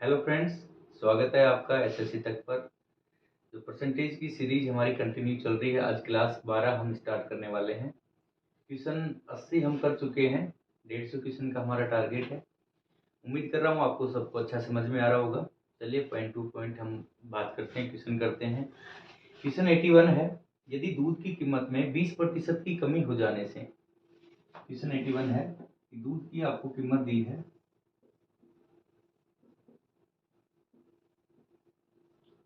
Hello friends, स्वागत है आपका एसएससी तक पर। जो परसेंटेज की सीरीज हमारी कंटिन्यू चल रही है, आज क्लास 12 हम स्टार्ट करने वाले हैं। क्वेश्चन 80 हम कर चुके हैं। 150 क्वेश्चन का हमारा टारगेट है। उम्मीद कर रहा हूँ आपको सबको अच्छा समझ में आ रहा होगा। चलिए पॉइंट टू पॉइंट हम बात करते हैं, क्वेश्चन करते हैं। क्वेश्चन 81 है, यदि दूध की कीमत में 20% की कमी हो जाने से। क्वेश्चन 81 है कि दूध की आपको कीमत दी है,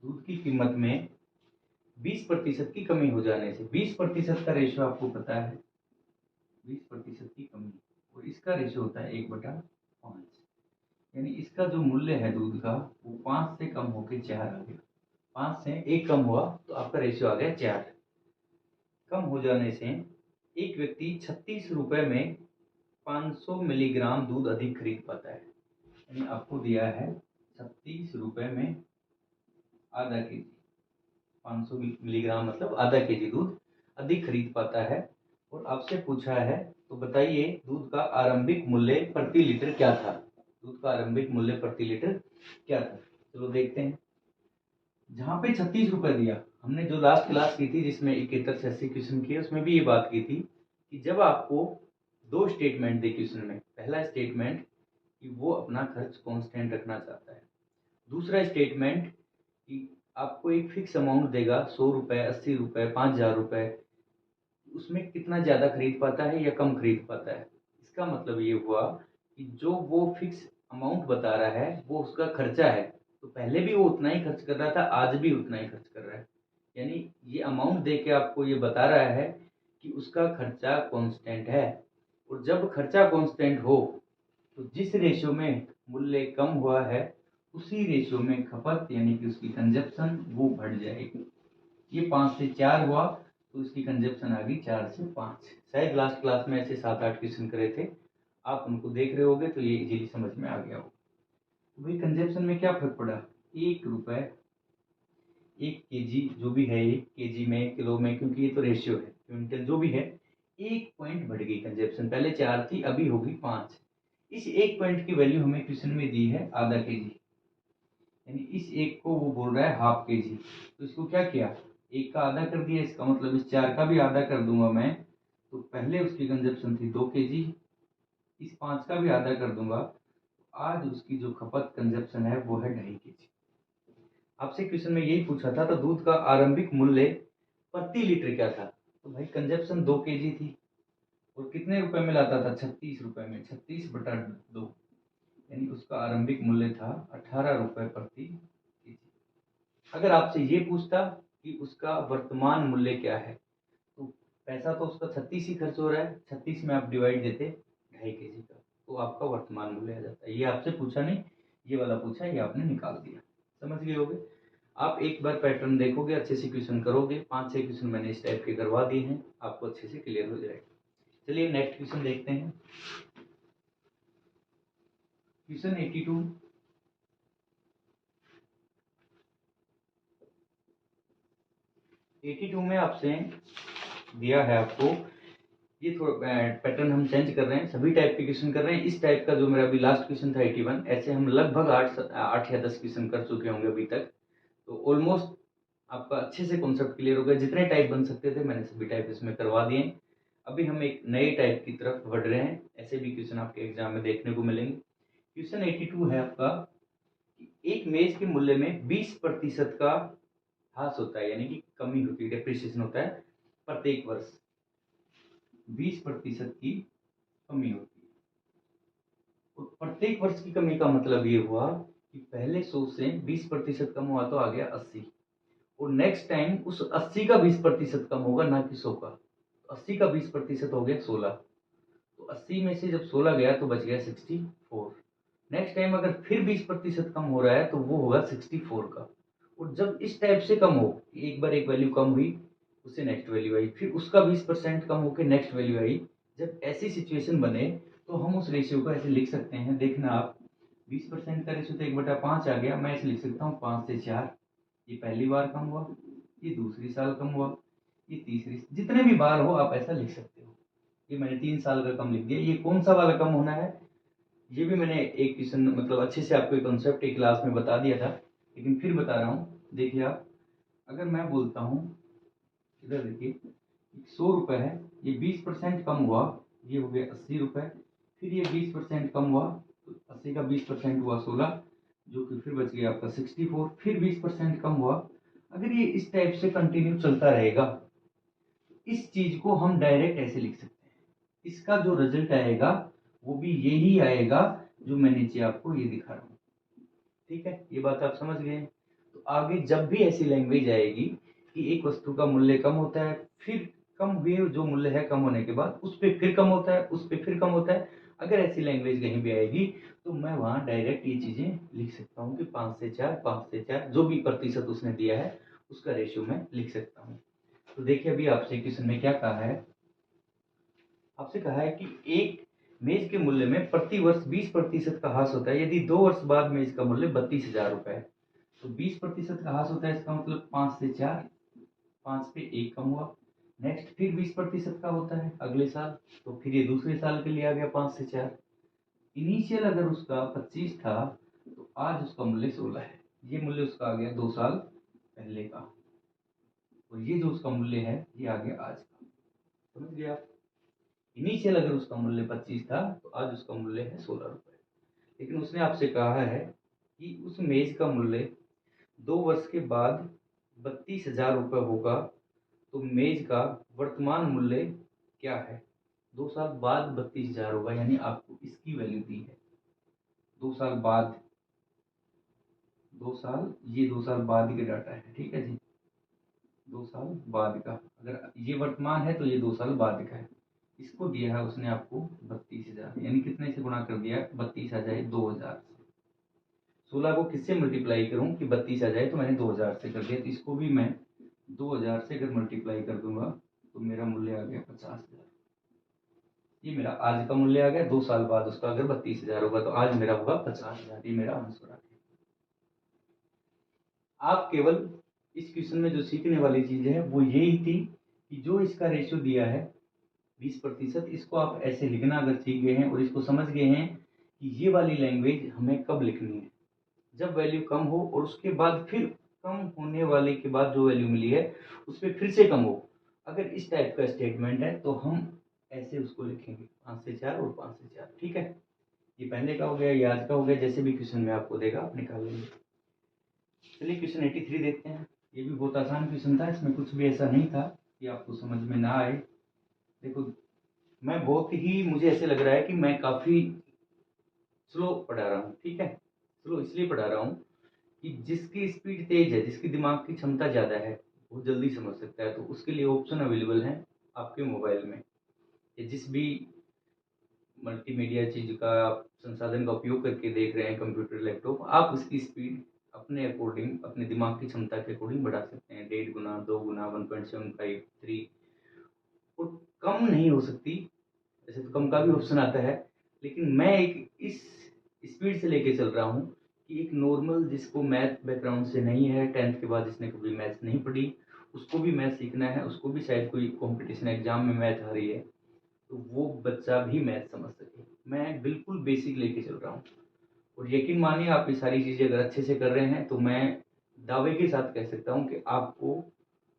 दूध की कीमत में 20% की कमी हो जाने से। 20% का रेशियो आपको पता है, 20% की कमी, और इसका रेशियो होता है 1/5। यानी इसका जो मूल्य है दूध का, वो 5 से कम होकर 4 आ गया। 5 से 1 कम हुआ तो आपका रेशियो आ गया 4। कम हो जाने से एक व्यक्ति 36 रुपए में 500 मिलीग्राम दूध अधिक खरीद पाता है। यानी आपको दिया है 36 रुपए में आधा केजी, 500 मिलीग्राम मतलब आधा केजी दूध अधिक खरीद पाता है। और आपसे पूछा है, तो बताइए दूध का आरंभिक मूल्य प्रति लीटर क्या था। दूध का आरंभिक मूल्य प्रति लीटर क्या था, चलो देखते हैं। जहाँ पे 36 रुपए दिया, हमने जो लास्ट क्लास की थी जिसमें 71 से 80 क्वेश्चन किए, उसमें भी ये बात की थी कि जब आपको दो स्टेटमेंट दे क्वेश्चन में, पहला स्टेटमेंट कि वो अपना खर्च कांस्टेंट रखना चाहता है, दूसरा स्टेटमेंट कि आपको एक फिक्स अमाउंट देगा, 100 रुपए, 80 रुपए, 5000 रुपए, उसमें कितना ज़्यादा खरीद पाता है या कम खरीद पाता है। इसका मतलब ये हुआ कि जो वो फिक्स अमाउंट बता रहा है वो उसका खर्चा है, तो पहले भी वो उतना ही खर्च कर रहा था, आज भी उतना ही खर्च कर रहा है। यानी ये अमाउंट दे के आपको ये बता रहा है कि उसका खर्चा कांस्टेंट है। और जब खर्चा कांस्टेंट हो तो जिस रेशियो में मूल्य कम हुआ है, उसी रेशियो में खपत यानी कि उसकी कंजप्शन वो बढ़ जाएगी। ये 5 से 4 हुआ तो इसकी कंजप्शन आ गई 4 से 5। शायद लास्ट क्लास में ऐसे 7-8 क्वेश्चन करे थे, आप उनको देख रहे होगे तो ये इजीली समझ में आ गया हो। तो भाई कंजप्शन में क्या फर्क पड़ा, 1 रुपए 1 केजी जो भी है, 1 केजी में, किलो में, क्योंकि ये तो रेशियो है, क्विंटल जो भी है, 1 पॉइंट बढ़ गई कंजप्शन। पहले 4 थी, अभी होगी 5। इस 1 पॉइंट की वैल्यू हमें क्वेश्चन में दी है आधा केजी, यानी इस 1 को वो बोल रहा है हाफ केजी। तो इसको क्या किया, 1 का आधा कर दिया, इसका मतलब इस 4 का भी आधा कर दूंगा मैं। तो पहले उसकी कंजप्शन थी 2 केजी, इस 5 का भी आधा कर दूंगा, आज उसकी जो खपत कंजप्शन है वो है 2.5 केजी। आपसे क्वेश्चन में यही पूछा था, तो दूध का आरंभिक मूल्य प्रति लीटर क्या था। तो भाई कंजप्शन 2 केजी थी और कितने रुपए में लाता था, 36 रुपए में, 36/2, यानी उसका आरंभिक मूल्य था 18 रुपए प्रति केजी। अगर आपसे ये पूछता कि उसका वर्तमान मूल्य क्या है, तो पैसा तो उसका 36 ही खर्च हो रहा है, 36 में आप डिवाइड देते 2.5 केजी का, तो आपका वर्तमान मूल्य आ जाता है। ये आपसे पूछा नहीं, ये वाला पूछा, ये आपने निकाल दिया। समझ गए होगे। आप एक बार पैटर्न देखोगे, अच्छे से क्वेश्चन करोगे, 5-6 क्वेश्चन मैंने इस टाइप के करवा दिए हैं, आपको अच्छे से क्लियर हो जाएगा। चलिए नेक्स्ट क्वेश्चन देखते हैं। क्वेश्चन 82, 82 में आपसे दिया है आपको, ये थोड़ा पैटर्न हम चेंज कर रहे हैं, सभी टाइप के क्वेश्चन कर रहे हैं। इस टाइप का जो मेरा अभी लास्ट क्वेश्चन था 81, ऐसे हम लगभग 8 या 10 क्वेश्चन कर चुके होंगे अभी तक। तो ऑलमोस्ट आपका अच्छे से कॉन्सेप्ट क्लियर हो गया। जितने टाइप बन सकते थे मैंने सभी टाइप इसमें करवा दिए। अभी हम एक नए टाइप की तरफ बढ़ रहे हैं, ऐसे भी क्वेश्चन आपके एग्जाम में देखने को मिलेंगे। क्वेश्चन 82 है आपका, एक मेज के मूल्य में 20% का ह्रास होता है, यानी कि कमी होती है, डेप्रिसिएशन होता है प्रत्येक वर्ष। 20% की कमी होती है, और प्रत्येक वर्ष की कमी का मतलब ये हुआ कि पहले 100 से 20% कम हुआ तो आ गया 80, और नेक्स्ट टाइम उस 80 का 20% कम होगा, ना कि 100 का। 80 का 20% हो गया 16, तो 80 में से जब 16 गया तो बच गया 64। नेक्स्ट टाइम अगर फिर 20% कम हो रहा है तो वो होगा 64 का। और जब इस टाइप से कम हो, एक बार एक वैल्यू कम हुई, उससे नेक्स्ट वैल्यू आई, फिर उसका 20% कम होकर नेक्स्ट वैल्यू आई, जब ऐसी सिचुएशन बने तो हम उस रेशियो को ऐसे लिख सकते हैं। देखना आप, 20% का रेशियो तो 1/5 आ गया, मैं ऐसे लिख सकता हूँ 5 से 4। ये पहली बार कम हुआ, ये दूसरी साल कम हुआ, ये तीसरी, जितने भी बार हो आप ऐसा लिख सकते हो। ये मैंने 3 साल का कम लिख दिया। ये कौन सा वाला कम होना है, ये भी मैंने एक क्वेश्चन मतलब अच्छे से आपको एक कॉन्सेप्ट एक क्लास में बता दिया था, लेकिन फिर बता रहा हूँ। देखिए आप, अगर मैं बोलता हूँ, इधर देखिए, 100 रुपये है, ये 20% कम हुआ, ये हो गया 80 रुपये। फिर ये 20% कम हुआ, तो 80 का 20% हुआ 16, जो कि फिर बच गया आपका 64। फिर 20% कम हुआ। अगर ये इस टाइप से कंटिन्यू चलता रहेगा, इस चीज को हम डायरेक्ट ऐसे लिख सकते हैं। इसका जो रिजल्ट आएगा वो भी यही आएगा जो मैं नीचे आपको ये दिखा रहा हूँ। ठीक है, ये बात आप समझ गए। तो आगे जब भी ऐसी लैंग्वेज आएगी कि एक वस्तु का मूल्य कम होता है, फिर कम हुए जो मूल्य है कम होने के बाद उस पर फिर कम होता है, उस पर फिर कम होता है, अगर ऐसी लैंग्वेज कहीं भी आएगी तो मैं वहां डायरेक्ट ये चीजें लिख सकता हूँ कि 5 से 4 जो भी प्रतिशत उसने दिया है उसका रेशियो मैं लिख सकता हूँ। तो देखिए, अभी आपसे क्वेश्चन में क्या कहा है, आपसे कहा है कि एक मेज के मूल्य में प्रति वर्ष 20% का ह्रास होता है यदि 2 वर्ष बाद मेज का मूल्य 32,000 रुपए है। तो 20% का ह्रास होता है, इसका मतलब 5 से 4, 5 पे 1 कम हुआ। नेक्स्ट फिर 20% का होता है अगले साल, तो फिर ये दूसरे साल के लिए आ गया 5 से 4। इनिशियल अगर उसका 25 था तो आज उसका मूल्य 16 है। ये मूल्य उसका आ गया 2 साल पहले का, और ये जो उसका मूल्य है ये आ गया आज का। समझ गए आप? इनिशियल अगर उसका मूल्य 25 था तो आज उसका मूल्य है 16 रुपए। लेकिन उसने आपसे कहा है कि उस मेज का मूल्य 2 वर्ष के बाद 32,000 रुपये होगा, तो मेज का वर्तमान मूल्य क्या है? 2 साल बाद 32,000 होगा, यानी आपको इसकी वैल्यू दी है 2 साल बाद। 2 साल, ये 2 साल बाद के डाटा है, ठीक है जी। 2 साल बाद का, अगर ये वर्तमान है तो ये 2 साल बाद का है। इसको दिया है उसने आपको 32,000, यानी कितने से गुणा कर दिया? 32 आ जाए 2,000 से। 16 को किससे मल्टीप्लाई करूं कि 32 आ जाए? तो मैंने 2,000 से कर दिया, तो इसको भी मैं 2,000 से अगर मल्टीप्लाई कर दूंगा तो मेरा मूल्य आ गया 50,000। ये मेरा आज का मूल्य आ गया। 2 साल बाद उसका अगर 32,000 होगा तो आज मेरा होगा 50,000। ये मेरा आंसर आ गया। आप केवल इस क्वेश्चन में जो सीखने वाली चीज है वो यही थी कि जो इसका रेशियो दिया है 20%, इसको आप ऐसे लिखना अगर सीख गए हैं और इसको समझ गए हैं कि ये वाली लैंग्वेज हमें कब लिखनी है, जब वैल्यू कम हो और उसके बाद फिर कम होने वाले के बाद जो वैल्यू मिली है उस पर फिर से कम हो। अगर इस टाइप का स्टेटमेंट है तो हम ऐसे उसको लिखेंगे 5 से 4 और 5 से 4। ठीक है, ये पहले का हो गया, ये आज का हो गया, जैसे भी क्वेश्चन में आपको देगा आप निकाल लेंगे। चलिए क्वेश्चन 83 देखते हैं। ये भी बहुत आसान क्वेश्चन था, इसमें कुछ भी ऐसा नहीं था कि आपको समझ में ना आए। देखो, मैं बहुत ही, मुझे ऐसे लग रहा है कि मैं काफी स्लो पढ़ा रहा हूँ। ठीक है, स्लो इसलिए पढ़ा रहा हूँ कि जिसकी स्पीड तेज है, जिसकी दिमाग की क्षमता ज़्यादा है, वो जल्दी समझ सकता है। तो उसके लिए ऑप्शन अवेलेबल है आपके मोबाइल में, या जिस भी मल्टीमीडिया चीज़ का आप संसाधन का उपयोग करके देख रहे हैं, कंप्यूटर, लैपटॉप, आप उसकी स्पीड अपने अकॉर्डिंग, अपने दिमाग की क्षमता के अकॉर्डिंग बढ़ा सकते हैं। 1.5 गुना, 2 गुना, 1.75, 3, और कम नहीं हो सकती। वैसे तो कम का भी ऑप्शन आता है, लेकिन मैं एक इस स्पीड से लेके चल रहा हूँ कि एक नॉर्मल जिसको मैथ बैकग्राउंड से नहीं है, 10th के बाद जिसने कभी मैथ नहीं पढ़ी, उसको भी मैथ सीखना है, उसको भी शायद कोई कंपटीशन एग्जाम में मैथ आ रही है, तो वो बच्चा भी मैथ समझ सके। मैं बिल्कुल बेसिक लेके चल रहा हूँ, और यकीन मानिए आप ये सारी चीज़ें अगर अच्छे से कर रहे हैं तो मैं दावे के साथ कह सकता हूँ कि आपको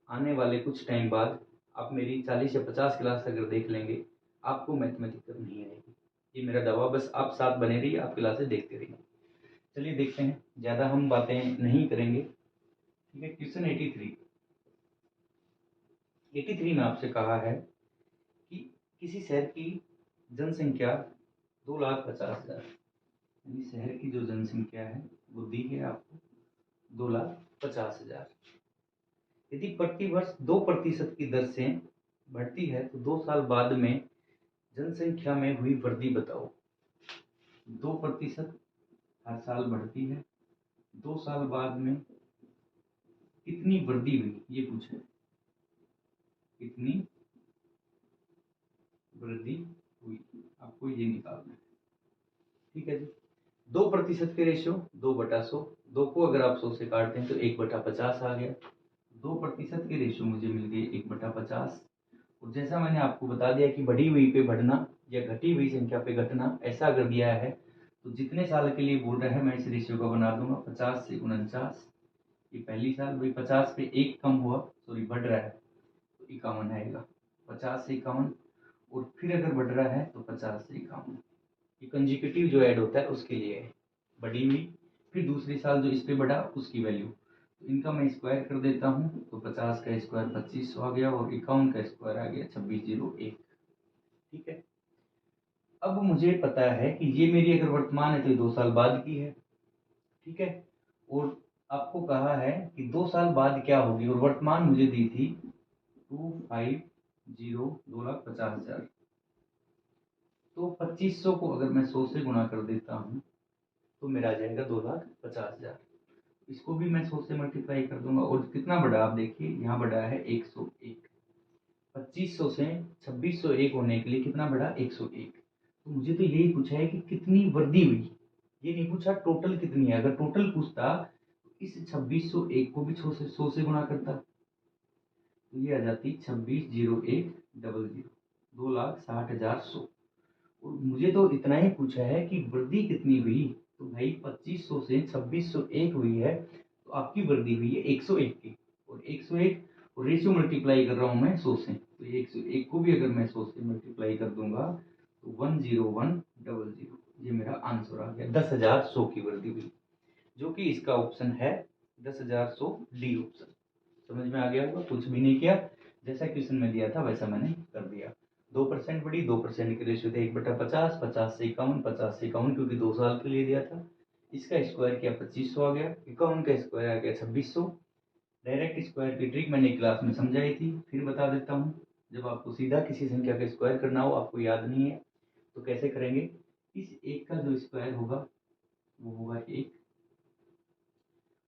आने वाले कुछ टाइम बाद, आप मेरी 40 या 50 क्लास अगर देख लेंगे, आपको मैथमेटिक्स नहीं आएगी। ये मेरा दावा, बस आप साथ बने रहिए, आप क्लासेस देखते रहिए। चलिए देखते हैं, ज़्यादा हम बातें नहीं करेंगे। ठीक है, क्वेश्चन 83 में आपसे कहा है कि किसी शहर की जनसंख्या 2,50,000, यानी शहर की जो जनसंख्या है वो दी है आपको 2,50,000। यदि प्रति वर्ष 2% की दर से बढ़ती है तो 2 साल बाद में जनसंख्या में हुई वृद्धि बताओ। 2% हर साल बढ़ती है, 2 साल बाद में कितनी वृद्धि हुई ये पूछे, कितनी वृद्धि हुई, आपको ये निकालना है। ठीक है जी, 2% के रेशियो 2/100, 2 को अगर आप 100 से काटते हैं तो 1/50 आ गया। 2% के रेशियो मुझे मिल गए 1/50। और जैसा मैंने आपको बता दिया कि बढ़ी हुई पे बढ़ना या घटी हुई संख्या पे घटना, ऐसा अगर दिया है तो जितने साल के लिए बोल रहा है मैं इस रेशियो का बना दूंगा 50 से 49। ये पहली साल भाई 50 पे एक कम हुआ, सॉरी बढ़ रहा है तो 51 आएगा। 50 से 51, और फिर अगर बढ़ रहा है तो 50 से 51। ये कंजिक्यूटिव जो ऐड होता है उसके लिए है, बढ़ी हुई। फिर दूसरी साल जो इस पे बढ़ा उसकी वैल्यू, तो इनका मैं स्क्वायर कर देता हूँ, तो 50 का स्क्वायर 2500 आ गया और 51 का स्क्वायर आ गया 2601। ठीक है। अब मुझे पता है कि ये मेरी अगर वर्तमान है तो ये 2 साल बाद की है। ठीक है। और आपको कहा है कि 2 साल बाद क्या होगी, और वर्तमान मुझे दी थी 2,50,2,50,000। तो 2500 को अगर मैं 100 से गुणा कर देता हूँ तो मेरा आ जाएगा 2,50,000। इसको भी मैं 100 से मल्टीप्लाई कर दूंगा, और कितना बढ़ा आप देखिए, यहाँ बढ़ा है 101। 2500 से 2601 होने के लिए कितना बढ़ा, 101। तो मुझे तो यही पूछा है कि कितनी वृद्धि हुई, ये नहीं पूछा टोटल कितनी है। अगर टोटल पूछता तो इस 2601 को भी 100 से गुणा करता, तो ये आ जाती 26,01,00, 2,60,100। और मुझे तो इतना ही पूछा है कि वृद्धि कितनी हुई, तो भाई 2500 से 2601 हुई है, तो आपकी वृद्धि हुई है 101 की। और 101 और रेशियो मल्टीप्लाई कर रहा हूँ मैं 100 से, तो ये 101 को भी अगर मैं 100 से मल्टीप्लाई कर दूंगा तो 101,00, ये मेरा आंसर आ गया। 10,100 की वृद्धि हुई, जो कि इसका ऑप्शन है 10,100 डी ऑप्शन। समझ में आ गया होगा, कुछ भी नहीं किया, जैसा क्वेश्चन में दिया था वैसा मैंने कर दिया। 2% बढ़ी, 2% की रेशियो थे 1/50, 50 से 51, 50 से 51 क्योंकि 2 साल के लिए दिया था। इसका स्क्वायर किया 2500 आ गया, 51 का स्क्वायर आ गया 2600। डायरेक्ट स्क्वायर की ट्रिक मैंने क्लास में समझाई थी, फिर बता देता हूँ। जब आपको सीधा किसी संख्या का स्क्वायर करना हो, आपको याद नहीं है तो कैसे करेंगे, इस एक का जो स्क्वायर होगा वो होगा 1।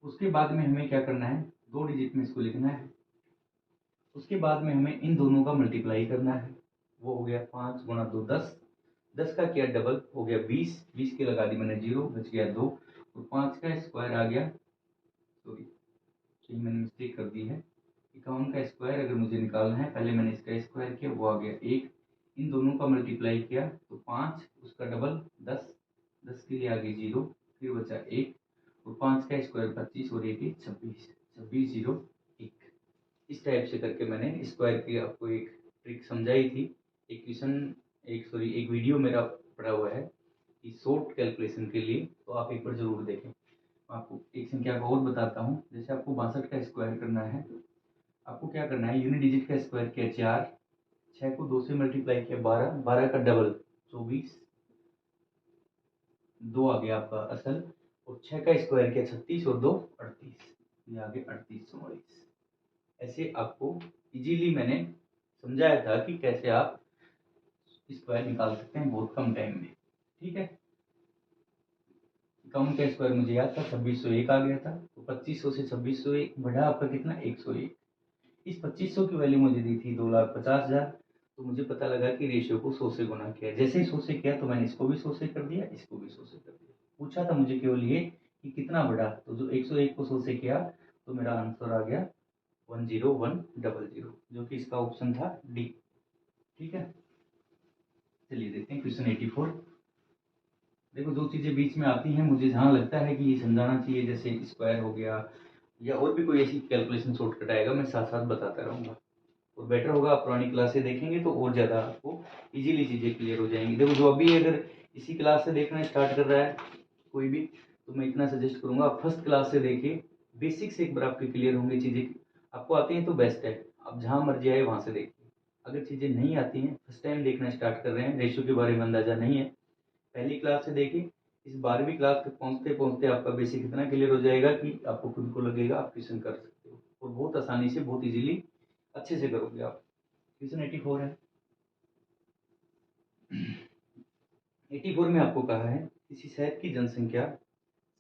उसके बाद में हमें क्या करना है, 2 डिजिट में इसको लिखना है। उसके बाद में हमें इन दोनों का मल्टीप्लाई करना है, वो हो गया 5 गुणा 2 10, 10 का किया डबल हो गया 20, 20 की लगा दी मैंने 0, बच गया 2, और 5 का स्क्वायर आ गया, सॉरी सही मैंने मिस्टेक कर दी है, 51 का स्क्वायर अगर मुझे निकालना है, पहले मैंने इसका स्क्वायर किया वो आ गया 1, इन दोनों का मल्टीप्लाई किया तो 5, उसका डबल 10, 10 के लिए आ गई 0, फिर बचा 1, और 5 का स्क्वायर 25 और 1 26, 26,001। इस टाइप से करके मैंने स्क्वायर की आपको एक ट्रिक समझाई थी। एक क्वेश्चन, एक वीडियो मेरा पड़ा हुआ है कि शॉर्ट कैलकुलेशन के लिए, तो आप एक बार जरूर देखें। आपको एक संख्या को और बताता हूँ, जैसे आपको 62 का स्क्वायर करना है, आपको क्या करना है, यूनिट डिजिट का स्क्वायर किया 4, 6 को 2 से मल्टीप्लाई किया 12, 12 का डबल 24, 2 आ गया आपका असल, और 6 का स्क्वायर किया 36 और 2 38, ये आ गया 3844। ऐसे आपको इजीली मैंने समझाया था कि कैसे आप स्क्वायर निकाल सकते हैं बहुत कम टाइम में। ठीक है। कम का स्क्वायर मुझे याद था 2601 आ गया था, तो 2500 से 2601 बढ़ा आपका कितना 101। इस 2500 की वैल्यू मुझे दी थी 2,50,000, तो मुझे पता लगा कि रेशियो को 100 से गुना किया, जैसे ही 100 से किया तो मैंने इसको भी 100 से कर दिया, इसको भी 100 से कर दिया। पूछा था मुझे केवल ये कि कितना बढ़ा, तो जो 101 को 100 से किया तो मेरा आंसर आ गया 101,00, जो कि इसका ऑप्शन था डी। ठीक है। चलिए देखते हैं क्वेश्चन 84। देखो, जो चीज़ें बीच में आती हैं मुझे जहाँ लगता है कि ये समझाना चाहिए, जैसे स्क्वायर हो गया या और भी कोई ऐसी कैलकुलेशन शॉर्टकट आएगा, मैं साथ साथ बताता रहूँगा। और बेटर होगा आप पुरानी क्लासें देखेंगे तो और ज़्यादा आपको इजीली चीज़ें क्लियर हो जाएंगी। देखो, जो अभी अगर इसी क्लास से देखना स्टार्ट कर रहा है कोई भी, तो मैं इतना सजेस्ट करूँगा आप फर्स्ट क्लास से देखिए, बेसिक्स एक बार आपकी क्लियर होंगी चीज़ें। आपको आती हैं तो बेस्ट है, आप जहाँ मर्जी आए वहाँ से देखिए। अगर चीज़ें नहीं आती हैं, फर्स्ट टाइम देखना स्टार्ट कर रहे हैं, रेशियो के बारे में अंदाजा नहीं है, पहली क्लास से देखिए। इस 12वीं क्लास तक पहुँचते पहुँचते आपका बेसिक इतना क्लियर हो जाएगा कि आपको खुद को लगेगा आप क्वेश्चन कर सकते हो, और बहुत आसानी से, बहुत इजीली, अच्छे से करोगे आप। क्वेश्चन 84 है। 84 में आपको कहा है किसी शहर की जनसंख्या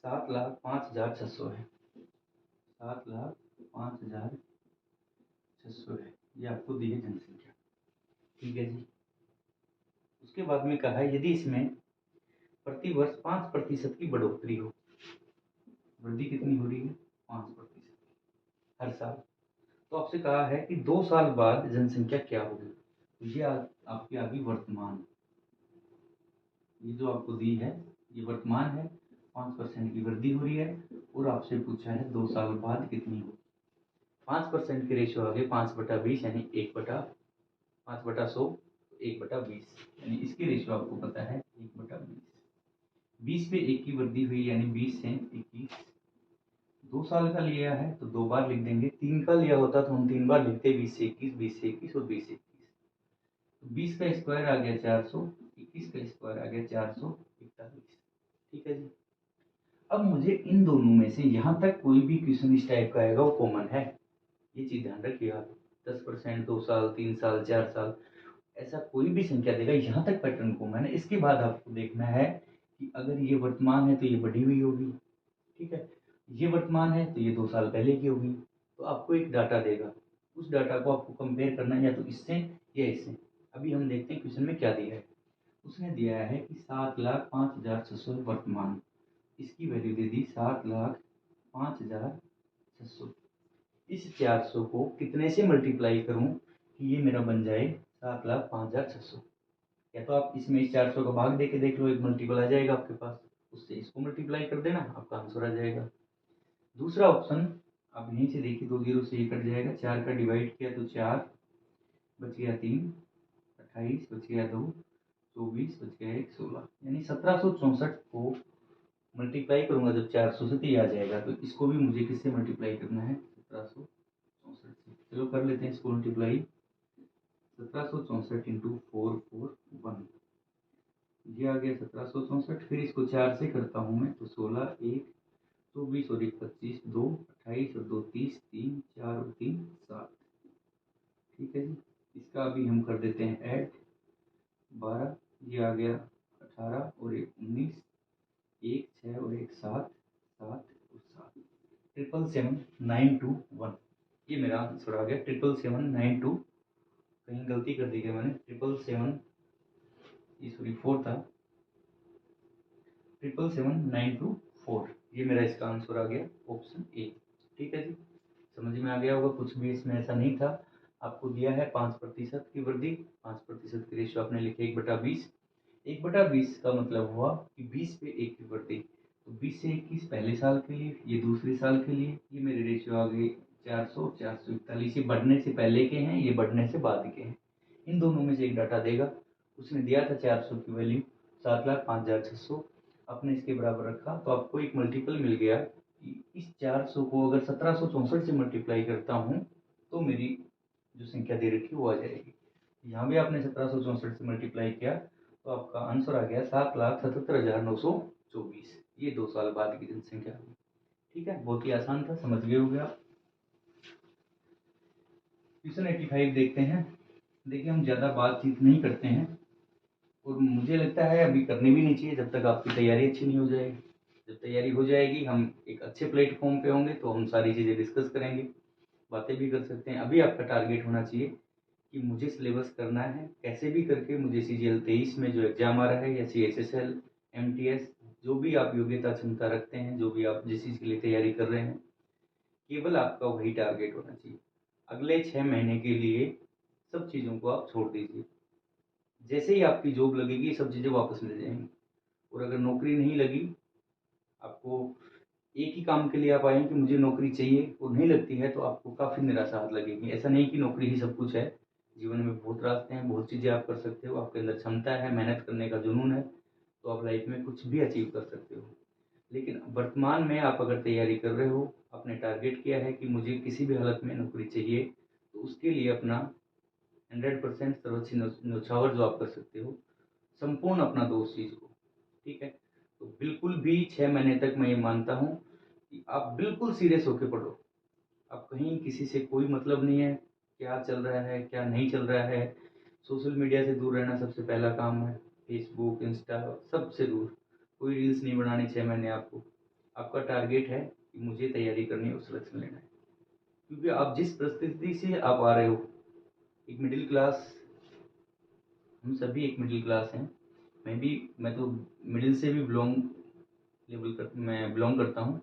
7,05,600 है, 7,05,600 है, ये आपको दी है जनसंख्या। ठीक है जी। उसके बाद में कहा है यदि इसमें प्रति वर्ष 5% की बढ़ोतरी हो, वृद्धि कितनी हो रही है, 5% हर साल, तो आपसे कहा है कि 2 साल बाद जनसंख्या क्या होगी। तो ये आपकी आ गई वर्तमान, ये जो आपको दी है ये वर्तमान है, 5% की वृद्धि हो रही है और आपसे पूछा है 2 साल बाद कितनी होगी। 5% की रेशियो आ गई 5/20 यानी 5/100 1/20 यानी इसकी रेशियो आपको पता है 1/20। 20 पे 1 की वृद्धि हुई यानी 20 से 21। 2 साल का लिया है तो 2 बार लिख देंगे, 3 का लिया होता तो हम 3 बार लिखते, 20 से 21, 20 से 21 और 20 से 21। 20 का स्क्वायर आ गया 400, 21 का स्क्वायर आ गया 441। ठीक है जी। अब मुझे इन दोनों में से यहाँ तक कोई भी क्वेश्चन इस टाइप का आएगा वो कॉमन है, ये चीज ध्यान रखिए आप। 10%, 2 साल, 3 साल, 4 साल, ऐसा कोई भी संख्या देगा, यहाँ तक पैटर्न कॉमन है। इसके बाद आपको देखना है कि अगर ये वर्तमान है तो ये बढ़ी हुई होगी, ठीक है। ये वर्तमान है तो ये 2 साल पहले की होगी। तो आपको एक डाटा देगा, उस डाटा को आपको कंपेयर करना है या तो इससे या इससे। अभी हम देखते हैं क्वेश्चन में क्या दिया है। उसने दिया है कि 7,05,600 वर्तमान, इसकी वैल्यू दे दी 7,05,600। इस 400 को कितने से मल्टीप्लाई करूं कि ये मेरा बन जाए 7,05,600। या तो आप इसमें इस 400 का भाग देके देख लो, एक मल्टीपल आ जाएगा आपके पास, उससे इसको मल्टीप्लाई कर देना, आपका आंसर आ जाएगा। दूसरा ऑप्शन आप यहीं से देखिए, 2 जीरो से ये कट जाएगा, 4 का डिवाइड किया तो 4 बच गया 3, 28 बच गया 2, 24 बच गया 1, 16 यानी 1764 को मल्टीप्लाई करूंगा जब 400 से तो ये आ जाएगा। तो इसको भी मुझे किससे मल्टीप्लाई करना है, 1764 से। चलो कर लेते हैं इसको मल्टीप्लाई। 1764 इंटू 441, ये आ गया 1764। फिर इसको 4 से करता हूँ मैं तो 16, 1, 24 और 1 25, 2, 28 और 2 30, 3, 4 और 3 7। ठीक है जी। इसका अभी हम कर देते हैं ऐड, 12, ये आ गया 18 और 1 19, 1 6 और 1 7, 7 और 7, 777,921। ये मेरा आंसर आ गया 777,922। कहीं गलती कर दी गई मैंने, 777, ये सॉरी 4 था, 777,924। ये मेरा इसका आंसर आ गया ऑप्शन ए। ठीक है जी, समझ में आ गया होगा, कुछ भी इसमें ऐसा नहीं था। आपको दिया है 5% की वृद्धि, 5% की रेशियो आपने लिखी 1/20। 1/20 का मतलब हुआ कि 20 पे 1 की वृद्धि, तो 20 से 21 पहले साल के लिए, ये दूसरे साल के लिए। ये मेरी रेशियो आ गई 400, 441। ये बढ़ने से पहले के हैं, ये बढ़ने से बाद के हैं। इन दोनों में से एक डाटा देगा। उसने दिया था 400 की वैल्यू 7,05,600, आपने इसके बराबर रखा तो आपको एक मल्टीपल मिल गया कि इस 400 को अगर 1764 से मल्टीप्लाई करता हूँ तो मेरी जो संख्या दे रखी वो आ जाएगी। यहाँ भी आपने 1764 से मल्टीप्लाई किया तो आपका आंसर आ गया 7,77,924। ये 2 साल बाद की जनसंख्या हुई। ठीक है, बहुत ही आसान था, समझ गए होंगे आप। क्वेश्चन 85 देखते हैं। देखिए, हम ज़्यादा बातचीत नहीं करते हैं और मुझे लगता है अभी करनी भी नहीं चाहिए जब तक आपकी तैयारी अच्छी नहीं हो जाएगी। जब तैयारी हो जाएगी, हम एक अच्छे प्लेटफॉर्म पे होंगे तो हम सारी चीज़ें डिस्कस करेंगे, बातें भी कर सकते हैं। अभी आपका टारगेट होना चाहिए कि मुझे सिलेबस करना है, कैसे भी करके मुझे CGL 23 में जो एग्जाम आ रहा है या CHSL, MTS, जो भी आप योग्यता क्षमता रखते हैं, जो भी आप जिस चीज़ के लिए तैयारी कर रहे हैं, केवल आपका वही टारगेट होना चाहिए। अगले 6 महीने के लिए सब चीज़ों को आप छोड़ दीजिए। जैसे ही आपकी जॉब लगेगी सब चीज़ें वापस ले जाएंगी। और अगर नौकरी नहीं लगी, आपको एक ही काम के लिए आप आए कि मुझे नौकरी चाहिए और नहीं लगती है, तो आपको काफ़ी निराशा लगेगी। ऐसा नहीं कि नौकरी ही सब कुछ है, जीवन में बहुत रास्ते हैं, बहुत चीज़ें आप कर सकते हो। आपके अंदर क्षमता है, मेहनत करने का जुनून है, तो आप लाइफ में कुछ भी अचीव कर सकते हो। लेकिन वर्तमान में आप अगर तैयारी कर रहे हो, आपने टारगेट किया है कि मुझे किसी भी हालत में नौकरी चाहिए, तो उसके लिए अपना 100% सर्वोच्च न्यौछावर जो आप कर सकते हो, संपूर्ण अपना दो उस चीज़ को। ठीक है, तो बिल्कुल भी 6 महीने तक मैं ये मानता हूँ कि आप बिल्कुल सीरियस होकर पढ़ो। अब कहीं किसी से कोई मतलब नहीं है, क्या चल रहा है क्या नहीं चल रहा है। सोशल मीडिया से दूर रहना सबसे पहला काम है, फेसबुक, इंस्टा, सबसे दूर। कोई रील्स नहीं बनानी 6 महीने आपको। आपका टारगेट है कि मुझे तैयारी करनी है और सिलेक्शन लेना है। क्योंकि आप जिस परिस्थिति से आप आ रहे हो, एक मिडिल क्लास, हम सभी एक मिडिल क्लास हैं। मैं तो मिडिल से भी मैं बिलोंग करता हूँ,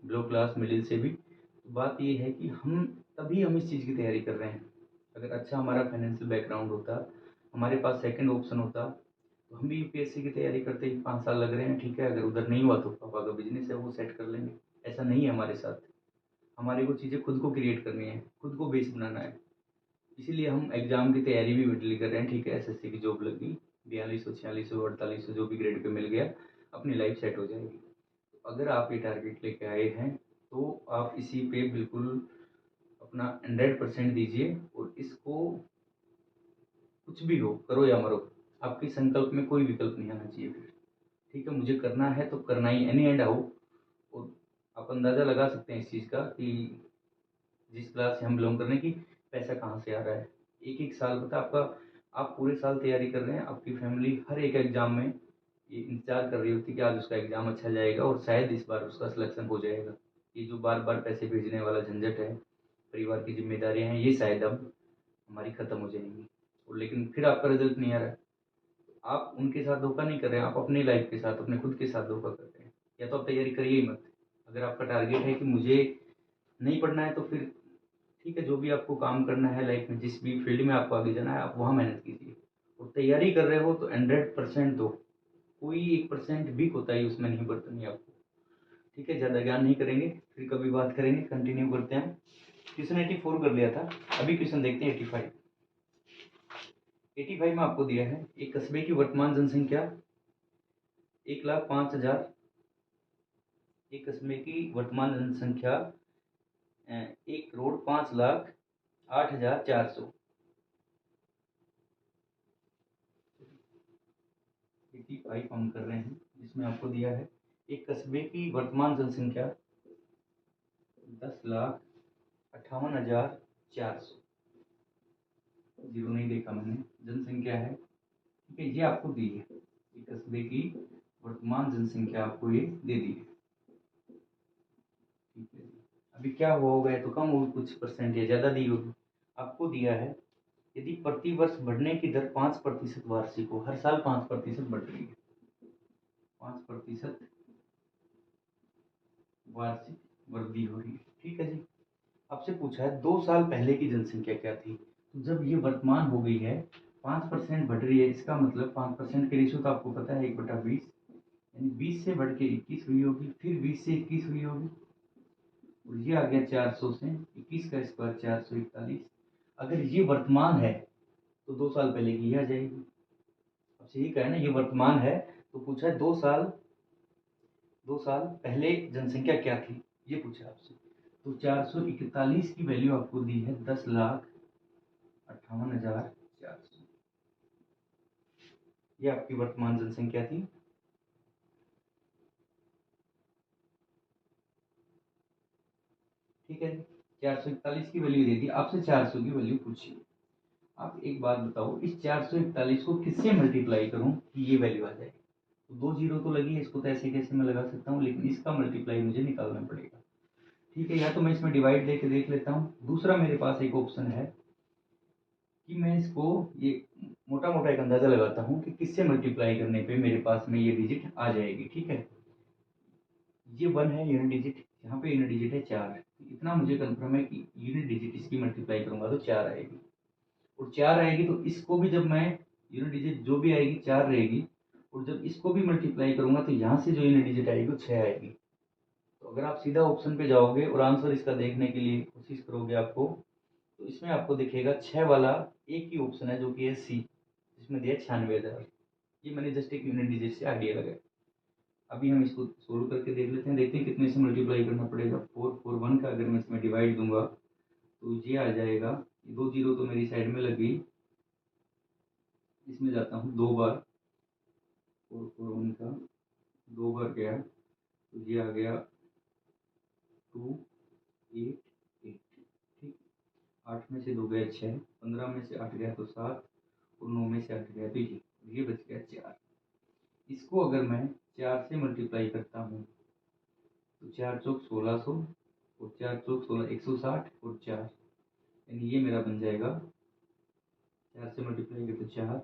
बिलो क्लास मिडिल से भी। तो बात ये है कि हम इस चीज़ की तैयारी कर रहे हैं। अगर अच्छा हमारा फाइनेंशियल बैकग्राउंड होता, हमारे पास सेकंड ऑप्शन होता, तो हम भी यूपीएससी की तैयारी करते ही 5 साल लग रहे हैं, ठीक है। अगर उधर नहीं हुआ तो पापा का बिजनेस है वो सेट कर लेंगे। ऐसा नहीं है हमारे साथ। हमारे को चीज़ें खुद को क्रिएट करनी है, खुद को बेस बनाना है। इसीलिए हम एग्ज़ाम की तैयारी भी मेंटली कर रहे हैं, ठीक है। एसएससी की जॉब लग गई, 4200 4600 4800 जो भी ग्रेड पे मिल गया, अपनी लाइफ सेट हो जाएगी। तो अगर आप ये टारगेट लेके आए हैं तो आप इसी पे बिल्कुल अपना 100% दीजिए, और इसको कुछ भी हो, करो या मरो, आपके संकल्प में कोई विकल्प नहीं आना चाहिए फिर। ठीक है, मुझे करना है तो करना ही, एनी एंड आओ। और आप अंदाज़ा लगा सकते हैं इस चीज़ का कि जिस क्लास से हम बिलोंग करने की, पैसा कहाँ से आ रहा है। एक एक साल पता आपका, आप पूरे साल तैयारी कर रहे हैं, आपकी फैमिली हर एक एग्ज़ाम में ये इंतजार कर रही होती है कि आज उसका एग्ज़ाम अच्छा जाएगा और शायद इस बार उसका सिलेक्शन हो जाएगा। ये जो बार बार पैसे भेजने वाला झंझट है, परिवार की जिम्मेदारियां हैं, ये शायद अब हमारी ख़त्म हो जाएंगी। और लेकिन फिर आपका रिजल्ट नहीं आ रहा है। आप उनके साथ धोखा नहीं कर रहे हैं, आप अपनी लाइफ के साथ, अपने खुद के साथ धोखा कर रहे हैं। या तो आप तैयारी करिए ही मत। अगर आपका टारगेट है कि मुझे नहीं पढ़ना है तो फिर ठीक है, जो भी आपको काम करना है लाइफ में, जिस भी फील्ड में आपको आगे जाना है, आप वहाँ मेहनत कीजिए। और तैयारी कर रहे हो तो 100% दो, कोई 1% भी कोताही उसमें नहीं बरतनी आपको। ठीक है, ज़्यादा ज्ञान नहीं करेंगे, फिर कभी बात करेंगे। कंटिन्यू करते हैं। क्वेश्चन 84 कर लिया था, अभी क्वेश्चन देखते हैं 85। 85 में आपको दिया है, एक कस्बे की वर्तमान जनसंख्या 1,05,000। एक कस्बे की वर्तमान जनसंख्या 1,05,08,400। 85 हम कर रहे हैं, जिसमें आपको दिया है एक कस्बे की वर्तमान जनसंख्या 10,58,400। जीरो नहीं देखा मैंने, जनसंख्या है, ठीक है। ये आपको दी है, एक कस्बे की वर्तमान जनसंख्या आपको ये दे दी है, ठीक है। अभी क्या हुआ होगा, तो कम होगी कुछ परसेंट या ज़्यादा दी होगी। आपको दिया है, यदि प्रति वर्ष बढ़ने की दर 5% वार्षिक हो, हर साल 5% बढ़ रही है, 5% वार्षिक वृद्धि हो रही है, ठीक है जी। आपसे पूछा है 2 साल पहले की जनसंख्या क्या थी, तो जब ये वर्तमान हो गई है 5% बढ़ रही है, इसका मतलब 5% की रेशो तो आपको पता है 1/20, यानी 20 से बढ़ के 21 हुई होगी, फिर 20 से 21 हुई होगी, और ये आ गया 400 से 21 का स्क्वायर 441। अगर ये वर्तमान है तो 2 साल पहले की आ जाएगी। आपसे ये कहा है ना ये वर्तमान है, तो पूछा है 2 साल पहले जनसंख्या क्या थी, ये पूछा आपसे। तो 441 की वैल्यू आपको दी है 10,58,400। ये आपकी वर्तमान जनसंख्या थी। ठीक है, 441 की वैल्यू दे दी, आपसे 400 की वैल्यू पूछी। आप एक बात बताओ, इस 441 को किससे मल्टीप्लाई करूं कि ये वैल्यू आ जाए। तो 2 जीरो तो लगी है, इसको तो ऐसे कैसे मैं लगा सकता हूँ, लेकिन इसका मल्टीप्लाई मुझे निकालना पड़ेगा। ठीक है, या तो मैं इसमें डिवाइड लेके देख लेता हूँ। दूसरा मेरे पास एक ऑप्शन है कि मैं इसको ये मोटा मोटा एक अंदाजा लगाता हूँ कि किससे मल्टीप्लाई करने पे मेरे पास में ये डिजिट आ जाएगी। ठीक है, ये 1 है यूनिट डिजिट, यहाँ पे यूनिट डिजिट है 4, इतना मुझे कंफर्म है कि यूनिट डिजिट इसकी मल्टीप्लाई करूंगा तो 4 आएगी। और 4 आएगी तो इसको भी जब मैं यूनिट डिजिट जो भी आएगी 4 रहेगी, और जब इसको भी मल्टीप्लाई करूंगा तो यहाँ से जो यूनिट डिजिट आएगी वो 6 आएगी। तो अगर आप सीधा ऑप्शन पे जाओगे और आंसर इसका देखने के लिए कोशिश करोगे आपको, तो इसमें आपको दिखेगा 6 वाला एक ही ऑप्शन है जो कि है सी, जिसमें दिया 96,000। ये मैंने जस्ट एक यूनिट डिजिट से आइडिया लगाया। अभी हम इसको सोल्व करके देख लेते हैं, देखते हैं कितने से मल्टीप्लाई करना पड़ेगा। 441 का अगर मैं इसमें डिवाइड दूंगा तो ये आ जाएगा, 2 जीरो तो मेरी साइड में लग गई, इसमें जाता हूँ 2 बार, 441 का 2 बार गया तो ये आ गया 288। ठीक, 8 में से 2 गया 6, 15 में से 8 गया तो 7, और 9 में से 8 गया तो ये बच गया 4। इसको अगर मैं 4 से मल्टीप्लाई करता हूँ तो 4 चौक 1600, और 4 चौक 16 160, और 4, यानी ये मेरा बन जाएगा, 4 से मल्टीप्लाई करते 4,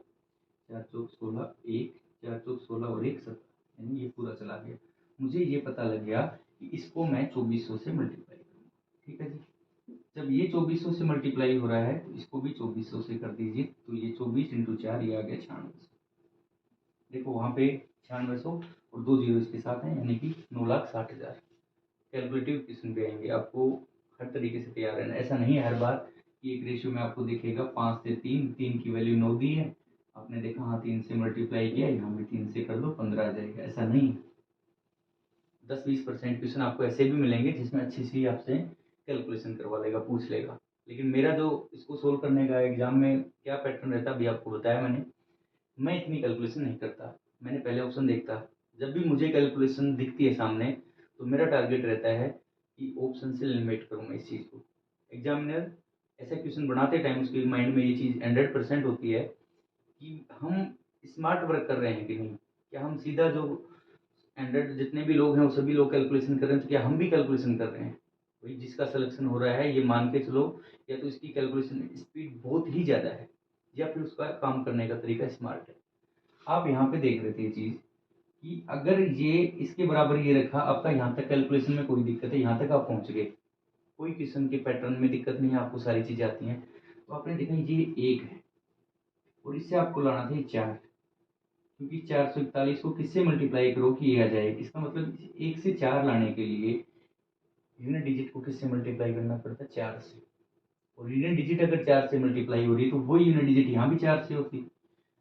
4 चौक 16 1, 4 चौक 16 और 1 17, यानी ये पूरा चला गया। मुझे ये पता लग गया कि इसको मैं 2400 से मल्टीप्लाई करूँगा। ठीक है जी, जब ये 2400 से मल्टीप्लाई हो रहा है तो इसको भी 2400 से कर दीजिए, तो ये 24 × 4 ये आ गया 96। देखो वहाँ पे 9600 और 2 जीरो इसके साथ हैं, यानी कि 9,60,000। कैलकुलेटिव क्वेश्चन भी आएंगे, आपको हर तरीके से तैयार रहना। ऐसा नहीं है हर बार कि एक रेशियो में आपको दिखेगा 5 से 3, 3 की वैल्यू 9 दी है, आपने देखा हाँ 3 से मल्टीप्लाई किया, यहाँ भी 3 से कर दो 15 आ जाएगा, ऐसा नहीं है। 10-20% क्वेश्चन आपको ऐसे भी मिलेंगे जिसमें अच्छी सी आपसे कैलकुलेशन करवा लेगा, पूछ लेगा। लेकिन मेरा जो इसको सोल्व करने का एग्जाम में क्या पैटर्न रहता है अभी आपको बताया मैंने, मैं इतनी कैलकुलेशन नहीं करता। मैंने पहले ऑप्शन देखता, जब भी मुझे कैलकुलेशन दिखती है सामने तो मेरा टारगेट रहता है कि ऑप्शन से एलिमिनेट करूँ मैं इस चीज़ को। एग्जामिनर ऐसा क्वेश्चन बनाते टाइम उसके माइंड में ये चीज़ 100% होती है कि हम स्मार्ट वर्क कर रहे हैं कि नहीं, क्या हम सीधा जो 100 जितने भी लोग हैं वो सभी लोग कैलकुलेशन कर रहे हैं, तो क्या हम भी कैलकुलेशन कर रहे हैं। वही जिसका सिलेक्शन हो रहा है ये मान के चलो, या तो इसकी कैलकुलेशन स्पीड बहुत ही ज़्यादा है, या फिर उसका काम करने का तरीका स्मार्ट है। आप यहाँ पे देख रहे थे ये चीज़ कि अगर ये इसके बराबर ये रखा, आपका यहाँ तक कैलकुलेशन में कोई दिक्कत है, यहाँ तक आप पहुँच गए, कोई किस्म के पैटर्न में दिक्कत नहीं है, आपको सारी चीज़ें आती हैं, तो आपने देखा ये 1 है और इससे आपको लाना था ये 4, क्योंकि 441 को किससे मल्टीप्लाई करो कि ये आ जाए, इसका मतलब 1 से 4 लाने के लिए यूनिट डिजिट को किससे मल्टीप्लाई करना पड़ता है, 4 से। और यूनिट डिजिट अगर 4 से मल्टीप्लाई हो रही है तो वही यूनिट डिजिट यहाँ भी 4 से होती,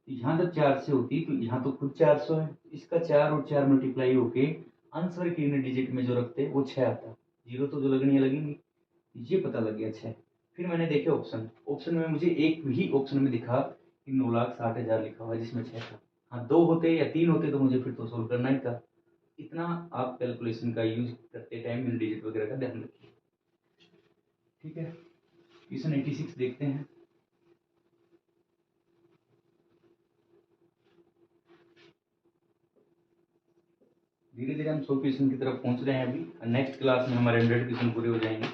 तो यहाँ जब 4 से होती तो यहाँ तो खुद 400 है, इसका 4 और 4 मल्टीप्लाई होके आंसर के यूनिट डिजिट में जो रखते वो 6 आता, जीरो तो जो लगनी है लगेंगी। ये पता लग गया 6। फिर मैंने देखे ऑप्शन, ऑप्शन में मुझे एक ही ऑप्शन में दिखा कि 9,60,000 लिखा हुआ है जिसमें 6 था। हाँ 2 होते या 3 होते तो मुझे फिर तो सोल्व करना ही था। इतना आप कैलकुलेशन का यूज करते टाइम यूनिट डिजिट वगैरह का ध्यान रखिए। ठीक है, क्वेश्चन 86 देखते हैं। धीरे धीरे हम 100 क्वेश्चन की तरफ पहुंच रहे हैं अभी, नेक्स्ट क्लास में हमारे 100 क्वेश्चन पूरे हो जाएंगे।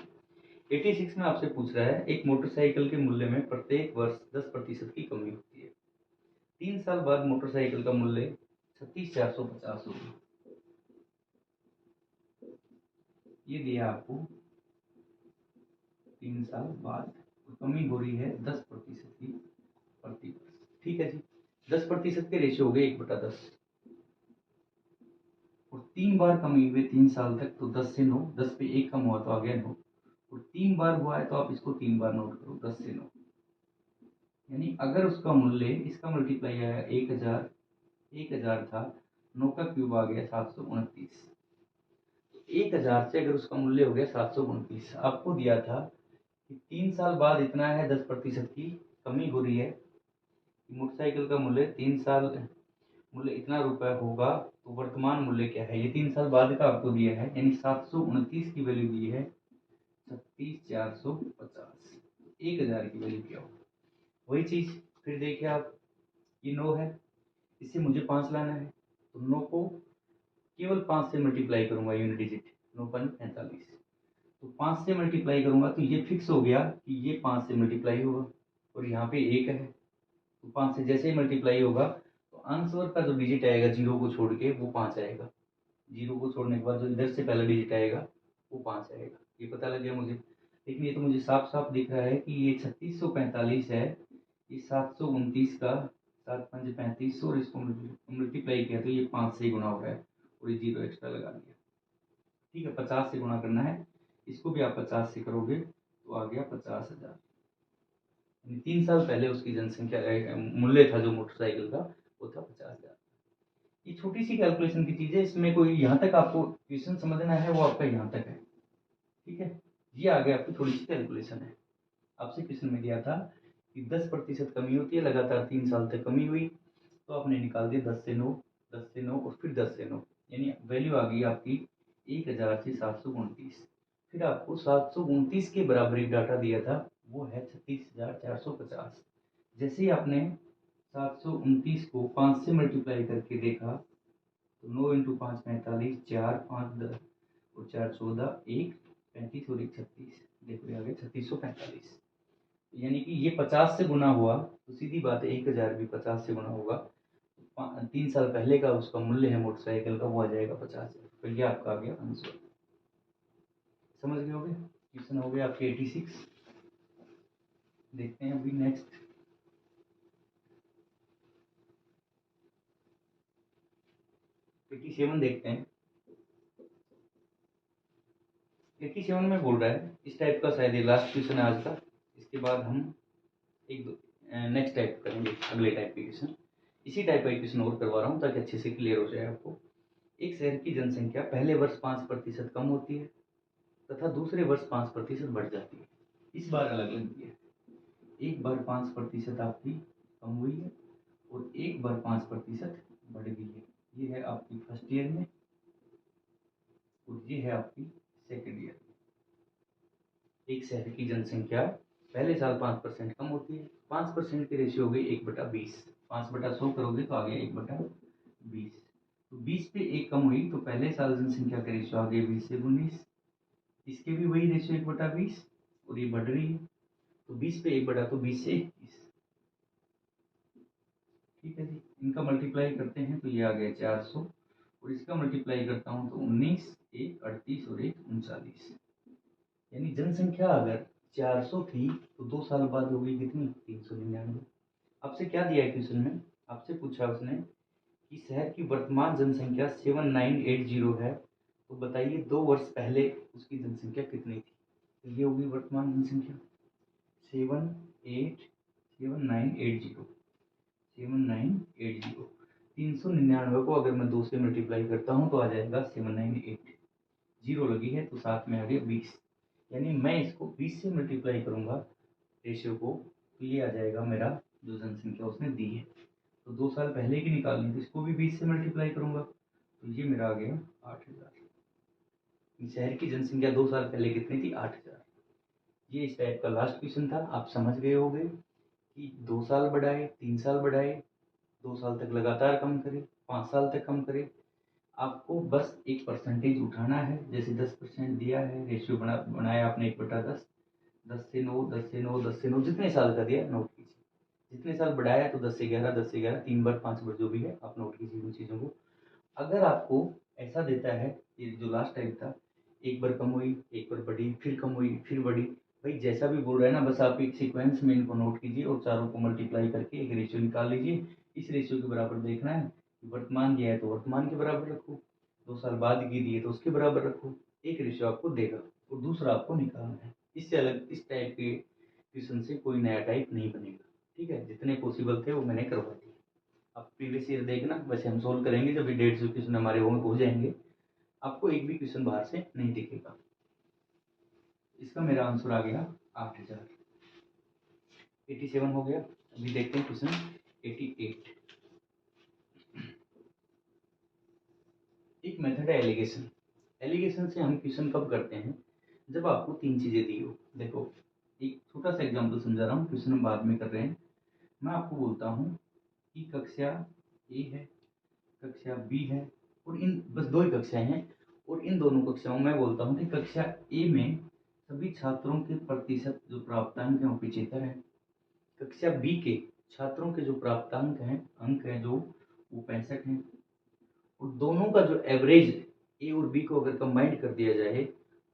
86 में आपसे पूछ रहा है, एक मोटरसाइकिल के मूल्य में प्रत्येक वर्ष 10% की कमी होती है। 3 साल बाद मोटरसाइकिल का मूल्य 36,450 होगा। ये दिया आपको 3 साल बाद, तो कमी हो रही है 10% की प्रति वर्ष। ठीक है जी, 10% के रेशियो हो गए 1/10, और 3 बार कमी हुई 3 साल तक, तो 10 से 9, 10 पे 1 कम हुआ तो आ गया 9, और 3 बार हुआ है तो आप इसको 3 बार नोट करो, 10 से 9, यानी अगर उसका मूल्य इसका मल्टीप्लाई आया 1000 था, 9 का क्यूब आ गया 729, 1000 से अगर उसका मूल्य हो गया 729, आपको दिया था कि 3 साल बाद इतना है, 10% की कमी हो रही है, मोटरसाइकिल का मूल्य 3 साल मूल्य इतना रुपए होगा, तो वर्तमान मूल्य क्या है, ये 3 साल बाद का आपको दिया है, यानी 729 की वैल्यू दी है 36,450, 1000 की वैल्यू क्या होगा। वही चीज फिर देखिए आप, ये 9 है, इससे मुझे 5 लाना है, तो 9 को केवल 5 से मल्टीप्लाई करूंगा, यूनिट डिजिट 9×45, तो 5 से मल्टीप्लाई करूंगा तो ये फिक्स हो गया कि ये 5 से मल्टीप्लाई होगा, और यहाँ पे 1 है, तो 5 से जैसे ही मल्टीप्लाई होगा तो आंसर का जो डिजिट आएगा जीरो को छोड़ के वो 5 आएगा, जीरो को छोड़ने के बाद जो इधर से पहला डिजिट आएगा वो 5 आएगा। ये पता लग गया मुझे, लेकिन ये तो मुझे साफ साफ दिख रहा है कि ये 3645 है, ये 729 का 7×5 = 35, और इसको मल्टीप्लाई किया तो ये 5 से ही गुना हो रहा है, और ये जीरो एक्स्ट्रा लगा दिया। ठीक है, 50 से गुना करना है, इसको भी आप 50 से करोगे तो आ गया 50,000। 3 साल पहले उसकी जनसंख्या मूल्य था जो मोटरसाइकिल का वो था 50,000। ये छोटी सी कैलकुलेशन की चीज है, इसमें कोई यहाँ तक आपको क्वेश्चन समझना है वो आपका यहाँ तक है। ठीक है, ये आगे आपकी थोड़ी सी कैलकुलेशन है। आपसे क्वेश्चन में दिया था कि 10% कमी होती है, लगातार 3 साल तक कमी हुई, तो आपने निकाल दिया 10 से 9, 10 से 9 और फिर 10 से 9, यानी वैल्यू आ गई आपकी 1000 से 729। फिर आपको 729 के बराबर एक डाटा दिया था, वो है 36,450। जैसे ही आपने 729 को 5 से मल्टीप्लाई करके देखा, तो 9 × 5 = 45, 4 5 10 और 4 14, 1 35 और 1 36, देखो आ गया 3645। यानी कि ये 50 से गुना हुआ, तो सीधी बात है 1000 भी 50 से गुना होगा, 3 साल पहले का उसका मूल्य है मोटरसाइकिल का, वो आ जाएगा 50,000। तो ये आपका आ गया आंसर। समझ गए होगे, क्वेश्चन हो गया आपके 86। देखते हैं अभी नेक्स्ट। 87 देखते हैं। 87 में बोल रहा है, इस टाइप का शायद ये लास्ट क्वेश्चन है आज का। इसके बाद हम एक नेक्स्ट टाइप करेंगे, अगले टाइप के क्वेश्चन। इसी टाइप का क्वेश्चन और करवा रहा हूँ ताकि अच्छे से क्लियर हो जाए आपको। एक शहर की जनसंख्या पहले वर्ष 5% कम होती है तथा दूसरे वर्ष 5% बढ़ जाती है। इस बार अलग अलग दिया है। एक बार 5% आपकी कम हुई है और एक बार 5% बढ़ गई है। ये है आपकी फर्स्ट ईयर में और ये है आपकी सेकेंड ईयर में। एक शहर की जनसंख्या पहले साल 5% कम होती है। 5% की रेशियो हो गई 1/20। 5/100 करोगे तो आ गया 1/20। तो 20 पे 1 कम हुई तो पहले साल जनसंख्या का रेशियो आ गया 20 से 19। इसके भी वही रेशियो 1/20 और ये बढ़ रही है तो 20 पे 1 बढ़ा तो 20 से 21। ठीक है जी, इनका मल्टीप्लाई करते हैं तो ये आ गया 400 और इसका मल्टीप्लाई करता हूँ तो 19, 1 38 और 1 39। यानी जनसंख्या अगर 400 थी तो 2 साल बाद होगी कितनी? 399। आपसे क्या दिया है क्वेश्चन में? आपसे पूछा उसने कि शहर की वर्तमान जनसंख्या 7980 है, तो बताइए 2 वर्ष पहले उसकी जनसंख्या कितनी थी? तो ये होगी वर्तमान जनसंख्या 7980। 7980 399 को अगर मैं 2 से मल्टीप्लाई करता हूँ तो आ जाएगा 798। जीरो लगी है तो साथ में आ गया 20। यानी मैं इसको 20 से मल्टीप्लाई करूंगा रेशियो को तो ये आ जाएगा मेरा जो जनसंख्या उसने दी है। तो 2 साल पहले की निकालनी तो इसको भी 20 से मल्टीप्लाई करूंगा तो ये मेरा आ गया 8000। शहर की जनसंख्या 2 साल पहले कितनी थी? 8000। ये इस टाइप का लास्ट क्वेश्चन था। आप समझ गए होंगे कि 2 साल बढ़ाए, 3 साल बढ़ाए, 2 साल तक लगातार कम करे, 5 साल तक कम करे। आपको बस एक परसेंटेज उठाना है। जैसे 10% दिया है, रेशियो बनाया आपने 1/10। 10 से 9, 10 से 9, 10 से 9, जितने साल का दिया नोट कीजिए। जितने साल बढ़ाया तो 10 से 11, 10 से 11, 3 बार 5 बार जो भी है आप नोट कीजिए उन चीज़ों को। अगर आपको ऐसा देता है, ये जो लास्ट टाइम था, एक बार कम हुई, एक बार बढ़ी, फिर कम हुई, फिर बढ़ी, भाई जैसा भी बोल रहा है ना, बस आप एक सीक्वेंस में इनको नोट कीजिए और चारों को मल्टीप्लाई करके एक रेशियो निकाल लीजिए। इस रेशियो के बराबर देखना है। वर्तमान दिया है तो वर्तमान के बराबर रखो, 2 साल बाद की दी है तो उसके बराबर रखो। एक रेशियो आपको देगा और दूसरा आपको निकालना है। इससे अलग इस टाइप के क्वेश्चन से कोई नया टाइप नहीं बनेगा। ठीक है, जितने पॉसिबल थे वो मैंने करवा दिए। आप प्रीवियस ईयर देखना, वैसे हम सोल्व करेंगे जब ये 150 क्वेश्चन हमारे हो जाएंगे, आपको एक भी क्वेश्चन बाहर से नहीं दिखेगा। इसका मेरा आंसर आ गया 8000। 87 हो गया। अभी देखते हैं क्वेश्चन 88। एक मेथड है एलिगेशन। एलिगेशन से हम क्वेश्चन कब करते हैं? जब आपको 3 चीजें दी हो। देखो, एक छोटा सा एग्जांपल समझा रहा हूँ, क्वेश्चन हम बाद में कर रहे हैं। मैं आपको बोलता हूँ कि कक्षा ए है, कक्षा बी है और इन बस 2 ही कक्षाएं हैं और इन दोनों कक्षाओं में बोलता हूँ कि कक्षा ए में सभी छात्रों के प्रतिशत जो प्राप्तांक है वो 75 है। कक्षा बी के छात्रों के जो प्राप्तांक हैं, अंक हैं जो, वो 65 हैं। और दोनों का जो एवरेज ए और बी को अगर कंबाइंड कर दिया जाए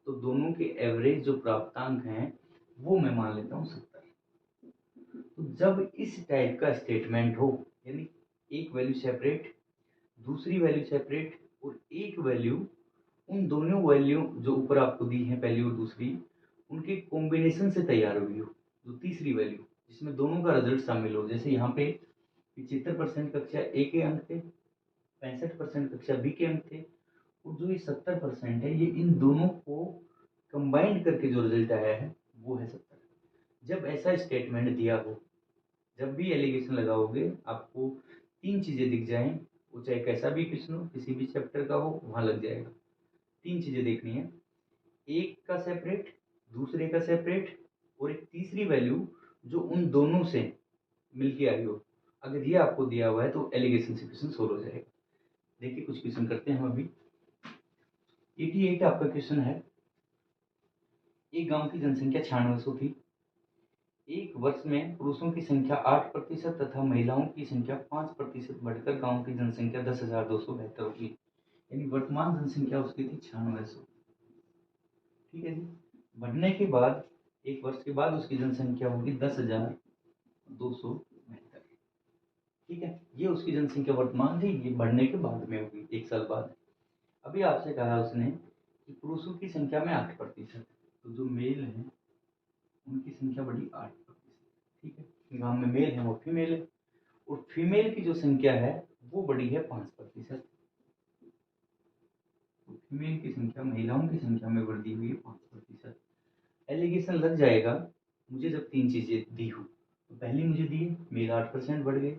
तो दोनों के एवरेज जो प्राप्तांक हैं वो मैं मान लेता हूँ 70। तो जब इस टाइप का स्टेटमेंट हो, यानी एक वैल्यू सेपरेट, दूसरी वैल्यू सेपरेट और एक वैल्यू, उन दोनों वैल्यू जो ऊपर आपको दी है पहली और दूसरी, उनके कॉम्बिनेशन से तैयार हुई हो, जो तीसरी वैल्यू जिसमें दोनों का रिजल्ट शामिल हो। जैसे यहाँ पे 75% कक्षा ए के अंक थे, 65% कक्षा बी के अंक थे और जो ये 70% है ये इन दोनों को कंबाइंड करके जो रिजल्ट आया है वो है 70। जब ऐसा स्टेटमेंट दिया हो, जब भी एलिगेशन लगाओगे आपको 3 चीजें दिख जाएं, वो चाहे कैसा भी क्वेश्चन हो, किसी भी चैप्टर का हो, वहां लग जाएगा। 3 चीजें देखनी है, एक का सेपरेट, दूसरे का सेपरेट और एक तीसरी वैल्यू जो उन दोनों से मिलके आई हो। अगर ये आपको दिया हुआ है तो एलिगेशन से क्वेश्चन सोल्व हो जाएगा। देखिए कुछ क्वेश्चन करते हैं हम अभी। 88 आपका क्वेश्चन है, एक गांव की जनसंख्या 9600 थी। एक वर्ष में पुरुषों की संख्या 8% तथा महिलाओं की संख्या 5% बढ़कर गांव की जनसंख्या 10,272 होगी। यानी वर्तमान जनसंख्या उसकी थी 9600। ठीक है जी। बढ़ने के बाद एक वर्ष के बाद उसकी जनसंख्या होगी 10,272। ठीक है, ये उसकी जनसंख्या वर्तमान थी, ये बढ़ने के बाद में होगी 1 साल बाद। अभी आपसे कहा उसने कि पुरुषों की संख्या में 8%, तो जो मेल हैं उनकी संख्या बढ़ी 8%। ठीक है, गांव में मेल है वो फीमेल है, और फीमेल की जो संख्या है वो बढ़ी है 5%। तो फीमेल की संख्या, महिलाओं की संख्या में वृद्धि हुई है 5%। एलिगेशन लग जाएगा मुझे जब 3 चीजें दी हो। तो पहली मुझे दी है मेल 8% बढ़ गए,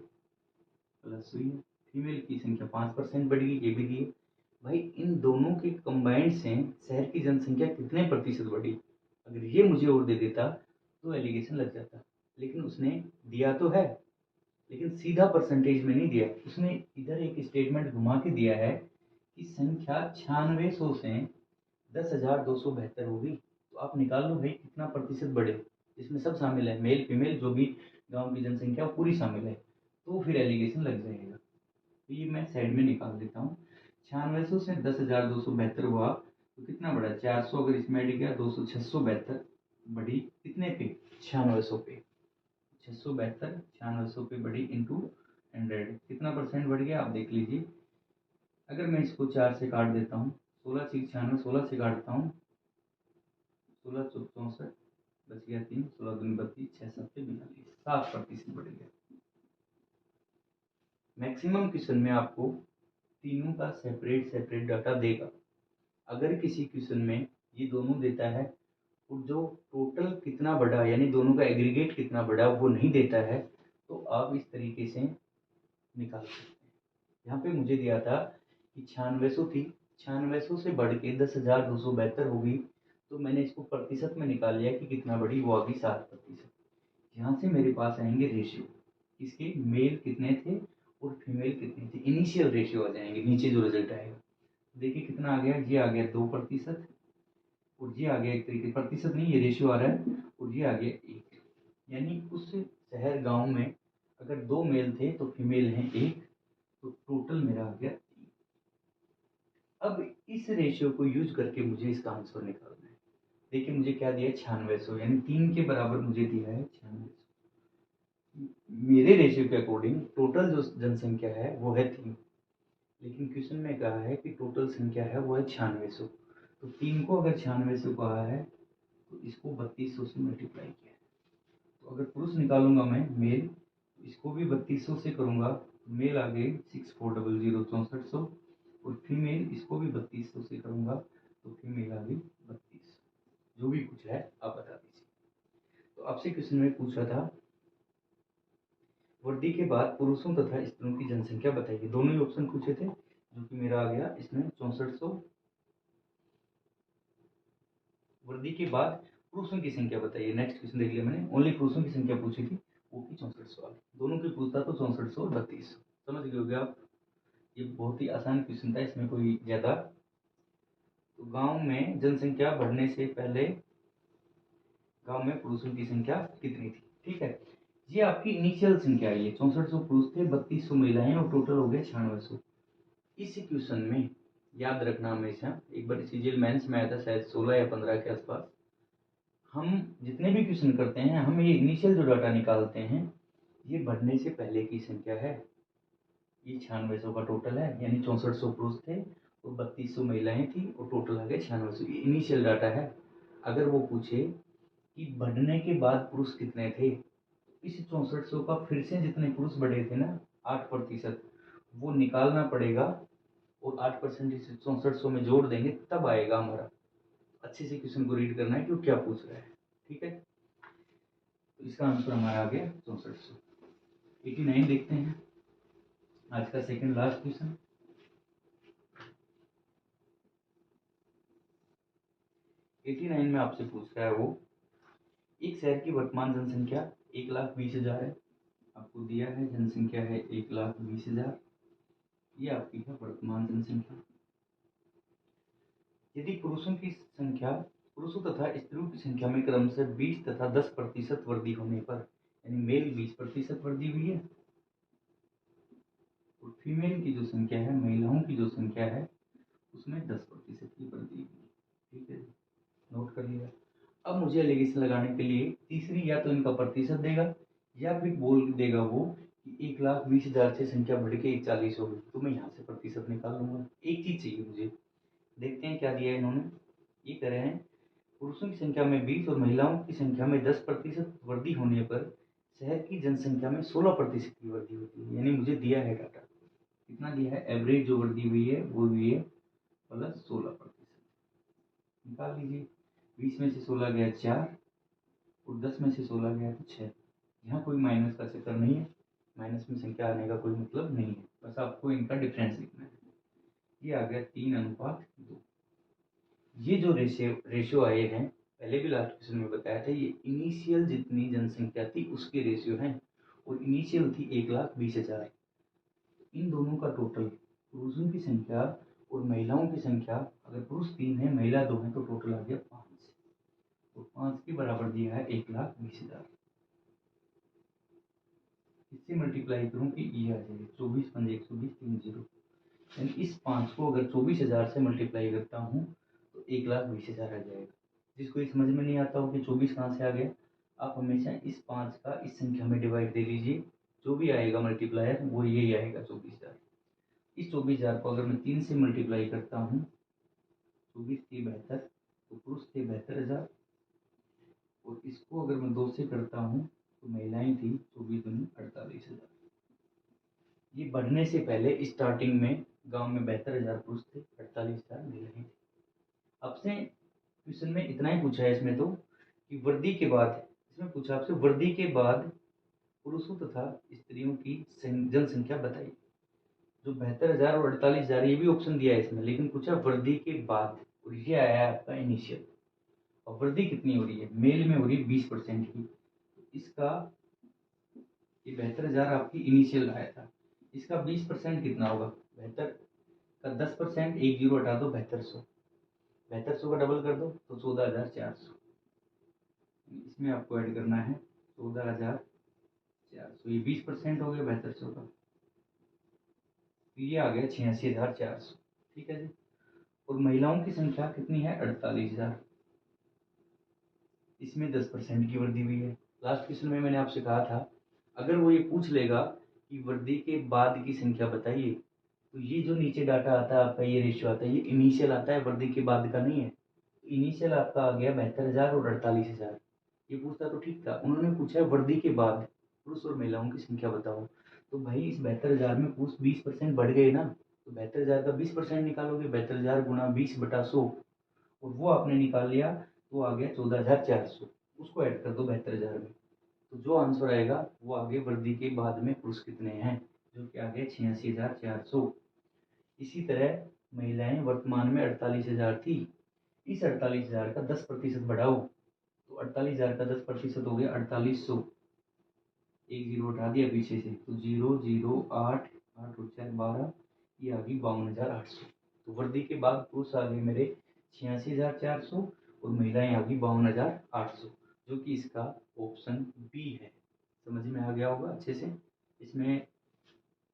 प्लस हुई है फीमेल की संख्या 5% बढ़ गई, ये भी दी है। भाई इन दोनों के कंबाइंड से शहर की जनसंख्या कितने प्रतिशत बढ़ी, अगर ये मुझे और दे देता तो एलिगेशन लग जाता। लेकिन उसने दिया तो है, लेकिन सीधा परसेंटेज में नहीं दिया, उसने इधर एक स्टेटमेंट घुमा के दिया है कि संख्या 9600 से 10,272 होगी। तो आप निकाल लो भाई कितना प्रतिशत बढ़े, इसमें सब शामिल है, मेल फीमेल जो भी गांव की जनसंख्या वो पूरी शामिल है, तो फिर एलिगेशन लग जाएगा। तो ये मैं साइड में निकाल देता हूँ। 9600 से 10,272 हुआ तो कितना बढ़ा, 400 अगर इसमें ऐड किया 200, 672 बढ़ी कितने पे, 9600 पे, 672 9600 पे बढ़ी इंटू 100, कितना परसेंट बढ़ गया आप देख लीजिए। अगर मैं इसको 4 से काट देता हूँ, 16 से 96, 16 से काटता हूँ, 16 चौक 64, बच गया 3, 16 दूनी 32, 6 7 42, 7% बढ़ गया। मैक्सिमम क्वेश्चन में आपको तीनों का सेपरेट सेपरेट डाटा देगा। अगर किसी क्वेश्चन में ये दोनों देता है और जो टोटल कितना बढ़ा यानी दोनों का एग्रीगेट कितना बढ़ा वो नहीं देता है, तो आप इस तरीके से निकाल सकते हैं। यहाँ पे मुझे दिया था कि 9600 थी, 9600 से बढ़ के 10,272 हो गई, तो मैंने इसको प्रतिशत में निकाल लिया कि कितना बढ़ी, वो आ गई 7%। यहाँ से मेरे पास आएंगे रेशियो, इसके मेल कितने थे और फीमेल कितने थे, इनिशियल रेशियो आ जाएंगे नीचे जो रिजल्ट आएगा। देखिए कितना आ गया, ये आ गया 2%, और ये आ गया एक तरीके प्रतिशत नहीं, ये रेशियो आ रहा है, और ये आ गया 1। यानी उस शहर गांव में अगर 2 मेल थे तो फीमेल हैं 1, तो टोटल मेरा आ गया 3। अब इस रेशियो को यूज करके मुझे इसका आंसर निकालना है। देखिए मुझे क्या दिया है, 9600, यानी 3 के बराबर मुझे दिया है 9600। मेरे रेशियो के अकॉर्डिंग टोटल जो जनसंख्या है वो है 3, लेकिन क्वेश्चन में कहा है कि टोटल संख्या है वो है 9600। तो 3 को अगर 9600 कहा है तो इसको 3200 से मल्टीप्लाई किया है। तो अगर पुरुष निकालूंगा मैं मेल, तो इसको भी 3200 से करूंगा, तो मेल आ गए 6400 6400, और फीमेल इसको भी 3200 से करूंगा तो फीमेल आ गई 3200। जो भी कुछ है आप बता दीजिए। तो आपसे क्वेश्चन में पूछा था वृद्धि के बाद पुरुषों तथा स्त्रियों की जनसंख्या बताइए, दोनों ही ऑप्शन पूछे थे, जो कि मेरा आ गया इसमें 6400। वृद्धि के बाद पुरुषों की संख्या बताइए, नेक्स्ट क्वेश्चन देख लिया मैंने, ओनली पुरुषों की संख्या पूछी थी, वो की 6400 वाली, दोनों की पूछता तो 6400 और 3200। समझ गए होगे आप, ये बहुत ही आसान क्वेश्चन था, इसमें कोई ज्यादा। तो गांव में जनसंख्या बढ़ने से पहले गांव में पुरुषों की संख्या कितनी थी, ठीक है। ये आपकी इनिशियल संख्या है, ये 6400 पुरुष थे, 3200 महिलाएं, और टोटल हो गए 9600। इस क्वेश्चन में याद रखना हमेशा, एक बार सीजीएल मेंस में आया था शायद 16 या 15 के आसपास, हम जितने भी क्वेश्चन करते हैं हम ये इनिशियल जो डाटा निकालते हैं ये बढ़ने से पहले की संख्या है। ये 9600 का टोटल है, यानी 6400 पुरुष थे और 3200 महिलाएं थी, और टोटल आ गया 9600। ये इनिशियल डाटा है। अगर वो पूछे कि बढ़ने के बाद पुरुष कितने थे, इस 6400 का फिर से जितने पुरुष बढ़े थे ना 8%, वो निकालना पड़ेगा, और 8% इस 6400 में जोड़ देंगे तब आएगा हमारा। अच्छे से क्वेश्चन को रीड करना है कि वो क्या पूछ रहा है, ठीक है। तो इसका आंसर हमारा आ गया 6400। 89 देखते हैं, आज का सेकंड लास्ट क्वेश्चन। 89 में आपसे पूछ रहा है वो, एक शहर की वर्तमान जनसंख्या 1,20,000 है, आपको दिया है जनसंख्या है 1,20,000, ये आपकी है वर्तमान जनसंख्या। यदि पुरुषों की संख्या, पुरुषों तथा स्त्रियों की संख्या में क्रमशः 20 तथा 10% वृद्धि होने पर, यानी मेल 20% वृद्धि हुई है और फीमेल की जो संख्या है, महिलाओं की जो संख्या है उसमें 10% की वृद्धि हुई, ठीक है, नोट कर लिया। अब मुझे एलिगेशन लगाने के लिए तीसरी, या तो इनका प्रतिशत देगा या फिर बोल देगा वो कि 1,20,000 से संख्या बढ़ के 41 हो गई, तो मैं यहाँ से प्रतिशत निकाल लूँगा। एक चीज़ चाहिए मुझे, देखते हैं क्या दिया है इन्होंने। ये कह रहे हैं पुरुषों की संख्या में 20 और महिलाओं की संख्या में 10% वृद्धि होने पर शहर की जनसंख्या में 16% की वृद्धि होती है। यानी मुझे दिया है डाटा, कितना दिया है, एवरेज जो वृद्धि हुई है वो हुई है +16%। निकाल लीजिए, 20 में से 16 गया 4 और 10 में से 16 गया तो 6। यहाँ कोई माइनस का चक्कर नहीं है, माइनस में संख्या आने का कोई मतलब नहीं है, बस आपको इनका डिफरेंस लिखना है। ये आ गया 3:2। ये जो रेशियो आए हैं, पहले भी लास्ट क्वेश्चन में बताया था, ये इनिशियल जितनी जनसंख्या थी उसके रेशियो हैं, और इनिशियल थी 1,20,000। इन दोनों का टोटल, पुरुषों की संख्या और महिलाओं की संख्या, अगर पुरुष 3 है महिला 2 है तो टोटल आ गया 5, और 5 के बराबर दिया है 1,20,000। इससे मल्टीप्लाई करूँ कि ये आ जाएगा 24 पंजे 120 3 0। यानी इस 5 को अगर 24,000 से मल्टीप्लाई करता हूँ तो 1,20,000 आ जाएगा। जिसको ये समझ में नहीं आता हो कि 24 कहाँ से आ गया, आप हमेशा इस 5 का इस संख्या में डिवाइड दे लीजिए, जो भी आएगा मल्टीप्लायर वो यही आएगा 24,000। इस 24,000 को अगर मैं 3 से मल्टीप्लाई करता हूँ, 24 के 72, तो पुरुष थे 72,000, और इसको अगर मैं 2 से करता हूँ तो महिलाएं थी 24 दूनी 48,000। ये बढ़ने से पहले स्टार्टिंग में गांव में 72,000 पुरुष थे, 48,000 महिलाएं थी। अब से क्वेश्चन में इतना ही पूछा है इसमें तो, कि वृद्धि के बाद, इसमें पूछा आपसे वृद्धि के बाद पुरुषों तथा स्त्रियों की जनसंख्या बताइए। जो 72,000 और 48,000 ये भी ऑप्शन दिया है इसमें, लेकिन पूछा वृद्धि के बाद, और ये आया आपका इनिशियल। और वृद्धि कितनी हो रही है, मेल में हो रही है 20% की। इसका ये 72,000 आपकी इनिशियल आया था, इसका 20% कितना होगा, 72 का 10%, एक जीरो हटा दो 7200, 7200 का डबल कर दो तो 14,400। इसमें आपको ऐड करना है 14,400, ये 20% हो गया 7200 का, तो ये आ गया 86,400। ठीक है जी। और महिलाओं की संख्या कितनी है, 48,000। इसमें 10% की वृद्धि हुई है। लास्ट क्वेश्चन में मैंने आपसे कहा था, अगर वो ये पूछ लेगा कि वृद्धि के बाद की संख्या बताइए, तो ये जो नीचे डाटा आता है आपका, ये रेशियो आता है, ये इनिशियल आता है, वृद्धि के बाद का नहीं है। इनिशियल आपका आ गया 72,000 और 48,000। ये पूछता तो ठीक था, उन्होंने पूछा है वृद्धि के बाद पुरुष और महिलाओं की संख्या बताओ। तो भाई इस 72,000 में पुरुष 20% बढ़ गए ना, तो 72,000 का 20% निकालोगे, 72,000 गुणा 20/100, और वो आपने निकाल लिया तो आ गया 14,400। उसको ऐड कर दो 72,000 में, तो जो आंसर आएगा वो आगे वृद्धि के बाद में पुरुष कितने हैं, जो कि आ गया 86,400। इसी तरह महिलाएं वर्तमान में 48,000 थी, इस 48,000 का 10% बढ़ाओ, तो 48,000 का 10% हो गया 4800। एक जीरो उठा दिया पीछे से, तो 0 0 8 8 और 4 12, ये आ गई 52,800। तो वृद्धि के बाद पुरुष आ गए मेरे 86,400 और महिलाएं आ गई 52,800, जो कि इसका ऑप्शन बी है। समझ में आ गया होगा अच्छे से। इसमें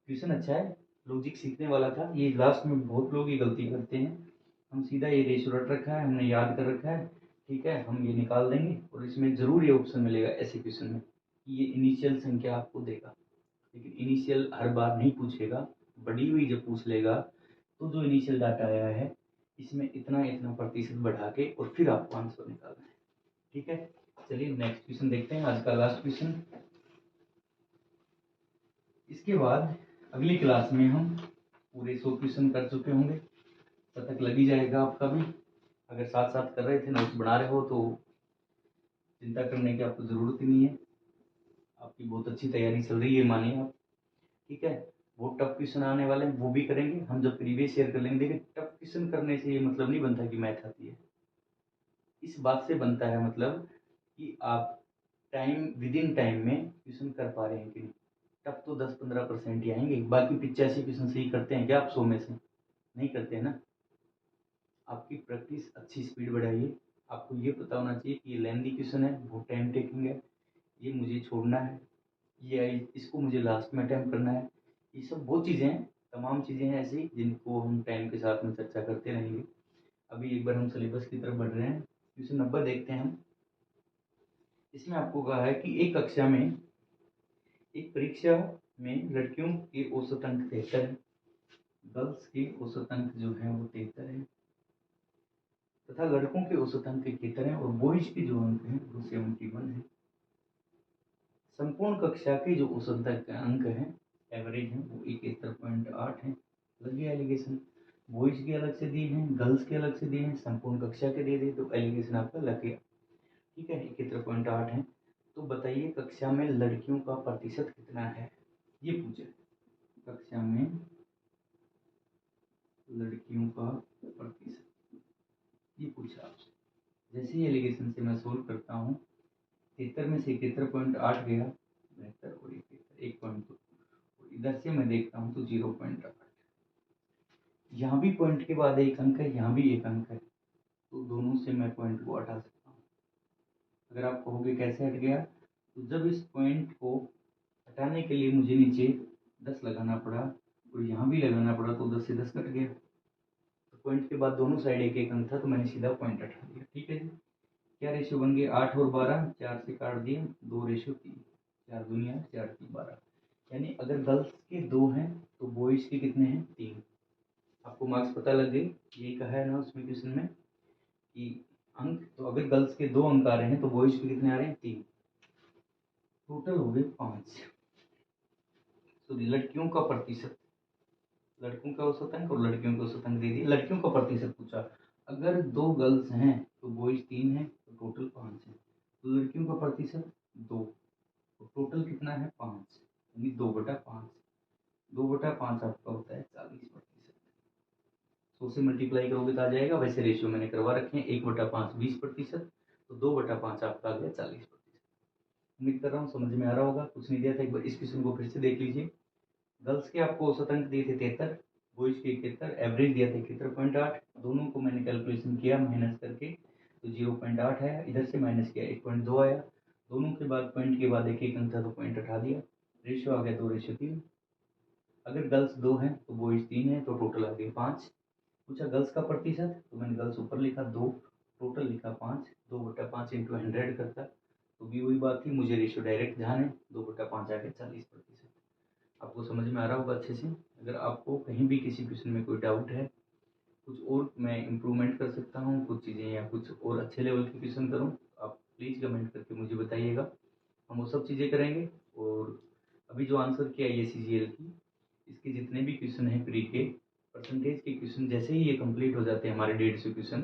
क्वेश्चन अच्छा है, लॉजिक सीखने वाला था। ये लास्ट में बहुत लोग ये गलती करते हैं, हम सीधा ये रेशियो रट रखा है, हमने याद कर रखा है, ठीक है, हम ये निकाल देंगे, और इसमें जरूर ये ऑप्शन मिलेगा ऐसे क्वेश्चन में कि ये इनिशियल संख्या आपको देगा, लेकिन इनिशियल हर बार नहीं पूछेगा, बढ़ी हुई जब पूछ लेगा तो जो इनिशियल डाटा आया है इसमें इतना इतना प्रतिशत बढ़ा के और फिर आपको आंसर निकालना है। ठीक है, चलिए नेक्स्ट क्वेश्चन देखते हैं, आज का लास्ट क्वेश्चन। इसके बाद अगली क्लास में हम पूरे 100 क्वेश्चन कर चुके होंगे, तब तक लग ही जाएगा आपका भी। अगर साथ साथ कर रहे थे, नोट्स बना रहे हो, तो चिंता करने की आपको ज़रूरत ही नहीं है, आपकी बहुत अच्छी तैयारी चल रही है मानिए आप। ठीक है, बहुत टफ क्वेश्चन आने वाले हैं, वो भी करेंगे हम जब प्रीवियस शेयर कर लेंगे। देखिए टफ क्वेश्चन करने से ये मतलब नहीं बनता कि मैथ आती है, इस बात से बनता है मतलब कि आप टाइम विद इन टाइम में क्वेश्चन कर पा रहे हैं कि नहीं। टफ तो 10-15% ही आएंगे, बाकी 85 क्वेश्चन सही करते हैं क्या आप 100 में से, नहीं करते हैं ना। आपकी प्रैक्टिस अच्छी स्पीड बढ़ाइए, आपको ये पता होना चाहिए कि ये लेंथी क्वेश्चन है, बहुत टाइम टेकिंग है, ये मुझे छोड़ना है, ये इसको मुझे लास्ट में अटेम्प्ट करना है। ये सब बहुत चीज़ें हैं, तमाम चीज़ें हैं ऐसी जिनको हम टाइम के साथ में चर्चा करते रहेंगे। अभी एक बार हम सिलेबस की तरफ बढ़ रहे हैं, क्वेश्चन नंबर देखते हैं हम। इसमें आपको कहा है कि एक कक्षा में एक परीक्षा में लड़कियों के औसत अंक 73 है, गर्ल्स के औसत अंक जो है वो 73 है, तथा लड़कों के औसत अंक 71 है, और बॉयज के जो अंक हैं वो 71 है। संपूर्ण कक्षा के जो औसत अंक हैं, एवरेज हैं, वो 71.8 है। लग गया एलिगेशन। बॉयज के अलग से दिए हैं, गर्ल्स के अलग से दिए हैं, संपूर्ण कक्षा के दे दिए, तो एलिगेशन आपका लग गया। ठीक है, 71.8 है। तो बताइए कक्षा में लड़कियों का प्रतिशत कितना है, ये पूछे। कक्षा में लड़कियों का प्रतिशत, ये पूछा आपसे। जैसे ही एलिगेशन से मैं सोल्व करता हूँ, 73 में से 71.8 गया, 72 और 1.2, इधर से मैं देखता हूँ तो 0.8, यहाँ भी पॉइंट के बाद एक अंक है, यहाँ भी एक अंक है, तो दोनों से मैं पॉइंट को हटा सकता हूँ। अगर आप कहोगे कैसे हट गया, तो जब इस पॉइंट को हटाने के लिए मुझे नीचे 10 लगाना पड़ा और यहाँ भी लगाना पड़ा, तो 10 से 10 कट गया। तो पॉइंट के बाद दोनों साइड एक एक अंक था, तो मैंने सीधा पॉइंट हटा दिया। ठीक है जी। क्या रेशियो बन गए, 8 और 12, 4 से काट दिए, 2:3, 4 दूनी 8, 4 3 12। यानी अगर गर्ल्स के 2 हैं तो बॉयज के कितने हैं, 3। आपको मार्क्स पता लग गए। यही कहा है ना उसमें क्वेश्चन में कि अंक, तो अगर गर्ल्स के 2 अंक आ रहे हैं तो बॉयज के कितने आ रहे हैं, 3। टोटल हो गए 5। तो लड़कियों का प्रतिशत, लड़कों का औसत अंक और लड़कियों का औसत अंक दे दिए। लड़कियों का प्रतिशत पूछा, अगर 2 गर्ल्स हैं तो बॉयज 3 है, तो टोटल 5 है। तो लड़कियों का प्रतिशत 2, तो टोटल कितना है, 5, यानी 2/5। 2/5 आपका होता है 40%। 100 से मल्टीप्लाई करोगे तो आ जाएगा। वैसे रेशियो मैंने करवा रखे हैं, 1/5 20%, तो 2/5 आपका आ गया 40%। उम्मीद कर रहा हूँ समझ में आ रहा होगा। कुछ नहीं दिया था, एक बार इस क्वेश्चन को फिर से देख लीजिए। गर्ल्स के आपको औसत अंक दिए थे 73, बॉयज के 71, एवरेज दिया था 71.8। दोनों को मैंने कैलकुलेशन किया माइनस करके, तो 0.8 आया, इधर से माइनस किया 1.2 आया। दोनों के बाद पॉइंट के बाद एक एक अंक था, तो पॉइंट हटा दिया, रेशियो आ गया 2:3। अगर गर्ल्स 2 हैं तो बॉयज 3 है, तो टोटल आ गए 5। पूछा गर्ल्स का प्रतिशत, तो मैंने गर्ल्स ऊपर लिखा 2, टोटल लिखा 5। 2/5 इंटू 100 करता, तो भी वही बात थी, मुझे रेशियो डायरेक्ट ध्यान है, 2/5 आ गया 40%। आपको समझ में आ रहा होगा अच्छे से। अगर आपको कहीं भी किसी क्वेश्चन में कोई डाउट है, कुछ और मैं इम्प्रूवमेंट कर सकता हूँ कुछ चीज़ें, या कुछ और अच्छे लेवल के क्वेश्चन करूँ, तो आप प्लीज़ कमेंट करके मुझे बताइएगा, हम वो सब चीज़ें करेंगे। और अभी जो आंसर किया है CGL की, इसके जितने भी क्वेश्चन हैं प्री के परसेंटेज के क्वेश्चन, जैसे ही ये कंप्लीट हो जाते हैं हमारे 150 क्वेश्चन,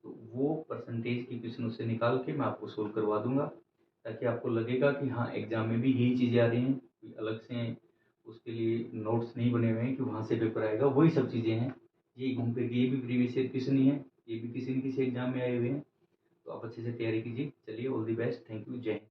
तो वो परसेंटेज के क्वेश्चन उससे निकाल के मैं आपको सोल्व करवा दूंगा, ताकि आपको लगेगा कि हाँ एग्जाम में भी यही चीज़ें आ रही हैं, कोई अलग से उसके लिए नोट्स नहीं बने हुए हैं कि वहाँ से पेपर आएगा। वही सब चीज़ें हैं, ये घूम फिर के ये भी प्रीवियस ईयर क्वेश्चन ही है, ये भी किसी न किसी एग्जाम में आए हुए हैं। तो आप अच्छे से तैयारी कीजिए। चलिए, all the best, thank you, जय हिंद।